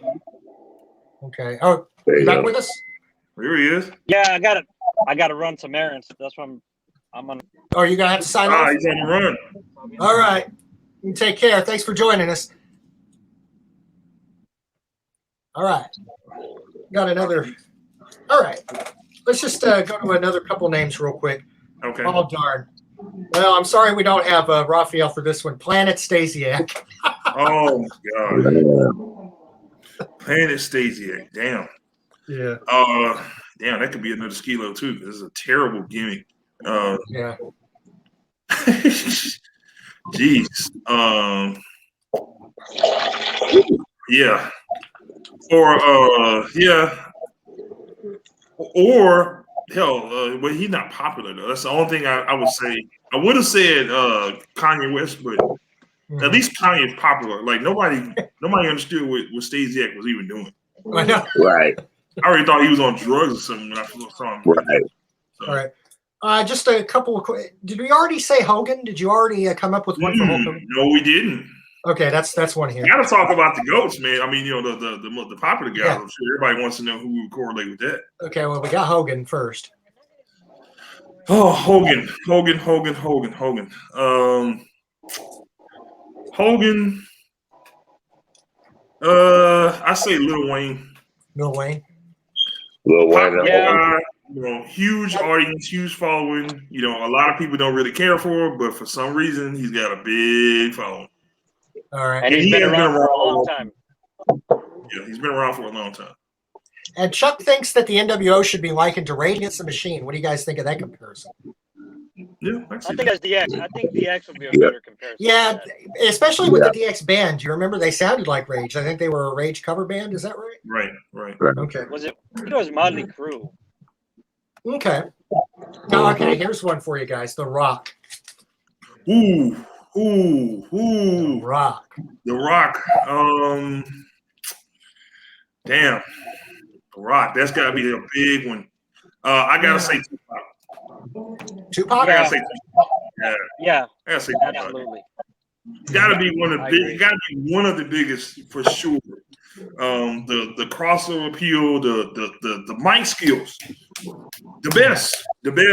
Okay. Oh, you back with us? Here he is. Yeah, I gotta run some errands. That's why I'm on. Oh, you're gonna have to sign off. He's on the run. All right. You take care. Thanks for joining us. All right. Got another. All right. Let's just go to another couple names real quick. Okay. Oh, darn. Well, I'm sorry we don't have Raphael for this one. Planet Stasiak. Oh, my God. Planet Stasiak. Damn. Yeah. Damn, that could be another Skilo, too. This is a terrible gimmick. Yeah. Jeez. Yeah. Or hell, well, he's not popular though. That's the only thing I would say. I would have said Kanye West, but at least Kanye is popular. Like nobody understood what Stasiak was even doing. I know. Right. I already thought he was on drugs or something when I saw him. Right. So. All right. Just a couple of. Did we already say Hogan? Did you already come up with one for Hogan? No, we didn't. Okay, that's one here. You got to talk about the GOATs, man. I mean, the popular guys. Yeah. I'm sure everybody wants to know who would correlate with that. Okay, well, we got Hogan first. Oh, Hogan. I say Lil Wayne. Lil Wayne. Yeah. Huge audience, huge following. A lot of people don't really care for him, but for some reason, he's got a big following. All right. And he's been around for a long time. Yeah, he's been around for a long time. And Chuck thinks that the NWO should be likened to Rage Against the Machine. What do you guys think of that comparison? Yeah, I think that's DX. I think DX would be a better comparison. Yeah, especially with the DX band. Do you remember they sounded like Rage? I think they were a Rage cover band. Is that right? Right. Okay. I think it was Motley Crue. Okay. Now, okay, here's one for you guys. The Rock. Ooh. The Rock. The Rock. Damn. The Rock. That's got to be a big one. I got to say Tupac. Tupac? I got to say Tupac. Yeah. I got to say Tupac. Absolutely. Got to be one of the big. Got to be one of the biggest for sure. The crossover appeal, the mic skills, the best. Mic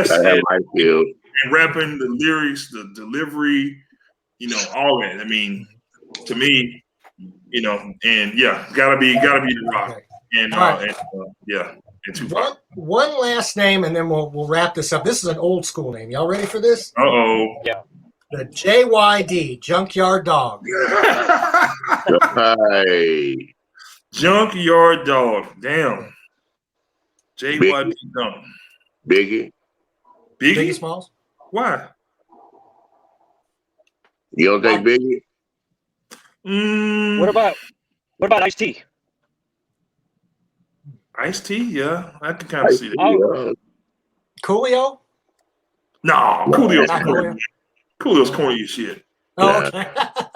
skills. And rapping, the lyrics, the delivery, all that. I mean, to me, and yeah, gotta be the Rock. Okay. And Tupac. One last name, and then we'll wrap this up. This is an old school name. Y'all ready for this? Uh-oh. Yeah. The JYD, Junkyard Dog. Hey. Junkyard Dog. Damn. JYD Dog. Biggie. Biggie Smalls? Why? You don't think Biggie? What about Ice-T? Ice-T? Yeah, I can kind of see that. Coolio? No, Coolio's corny. Coolio's corny as shit. Oh, okay.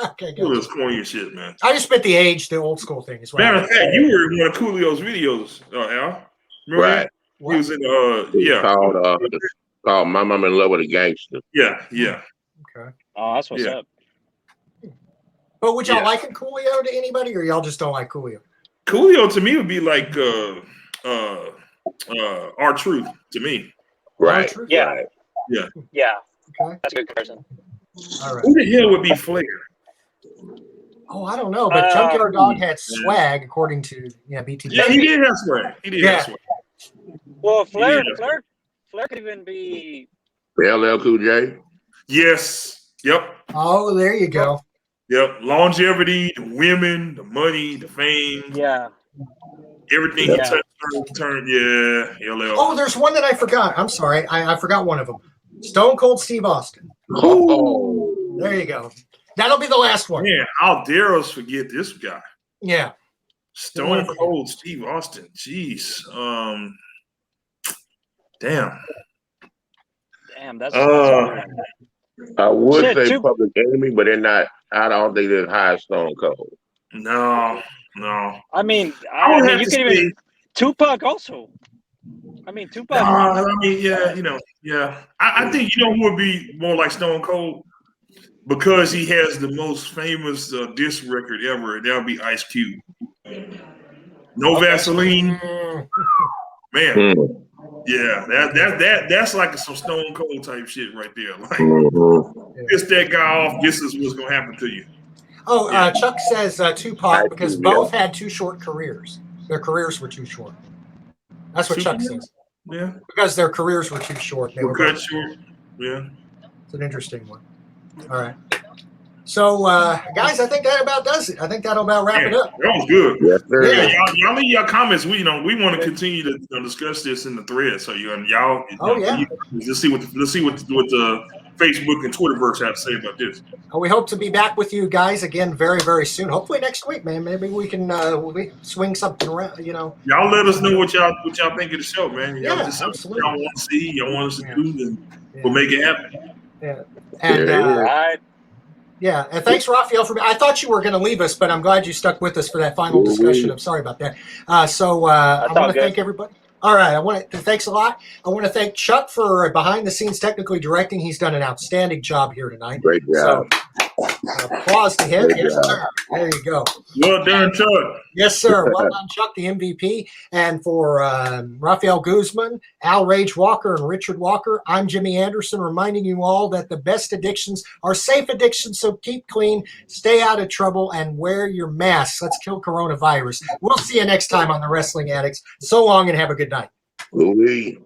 Okay, good. Coolio's corny as shit, man. I just meant the age, the old school thing. Matter of fact, you were in one of Coolio's videos, Al. Remember right. He was in, called My Mama in Love with a Gangster. Okay. Yeah. Okay. Oh, that's what's Yeah. up. But would y'all Yeah. liken Coolio to anybody, or y'all just don't like Coolio? Coolio to me would be like R-Truth to me. Right. Truth? Yeah. Right. Yeah, Okay. that's a good comparison. All right. Who the hell would be Flair? Oh, I don't know, but Junkyard Dog had swag, according to BT. Yeah, he did have swag. He did have swag. Well, Flair Yeah. could even be. LL Cool J. Yes. Yep. Oh, there you go. Yep. Longevity, the women, the money, the fame. Yeah. Everything he touched turned. Yeah. LL. Oh, there's one that I forgot. I'm sorry. I forgot one of them. Stone Cold Steve Austin. Oh. There you go. That'll be the last one. Man, how dare us forget this guy? Yeah. Stone Cold Steve Austin. Jeez. Damn. Damn, that's a good one. I would Shit, say Public Enemy, but they're not. I don't think they're high as Stone Cold. No. I mean, I would have you to could say, even Tupac also. I mean, Tupac. I think who would be more like Stone Cold because he has the most famous diss record ever. And that'll be Ice Cube. No Vaseline, man. Yeah, that's like some Stone Cold type shit right there. Like, piss that guy off. This is what's gonna happen to you. Oh, Chuck says Tupac because both had too short careers. Their careers were too short. That's what Chuck says. Yeah, because their careers were too short. They were cut short. Yeah, it's an interesting one. All right. So, guys, I think that about does it. I think that'll about wrap it up. That was good. Yes, sir. Yeah, y'all leave your comments. We want to continue to discuss this in the thread. So y'all, let's see what the Facebook and Twitterverse have to say about this. We hope to be back with you guys again very, very soon. Hopefully next week, man. Maybe we can swing something around. Y'all let us know what y'all think of the show, man. Y'all just absolutely. Y'all want to see, y'all want us to do, and we'll make it happen. Yeah, and yeah, and thanks, Raphael, for. I thought you were going to leave us, but I'm glad you stuck with us for that final discussion. I'm sorry about that. I want to thank everybody. All right, thanks a lot. I want to thank Chuck for behind the scenes technically directing. He's done an outstanding job here tonight. Great job. So, applause to him. Yes, sir. There you go. Well done, Chuck. Yes, sir. Well done, Chuck, the MVP. And for Rafael Guzman, Al Rage Walker, and Richard Walker, I'm Jimmy Anderson, reminding you all that the best addictions are safe addictions, so keep clean, stay out of trouble, and wear your masks. Let's kill coronavirus. We'll see you next time on the Wrestling Addicts. So long and have a good night. Louis.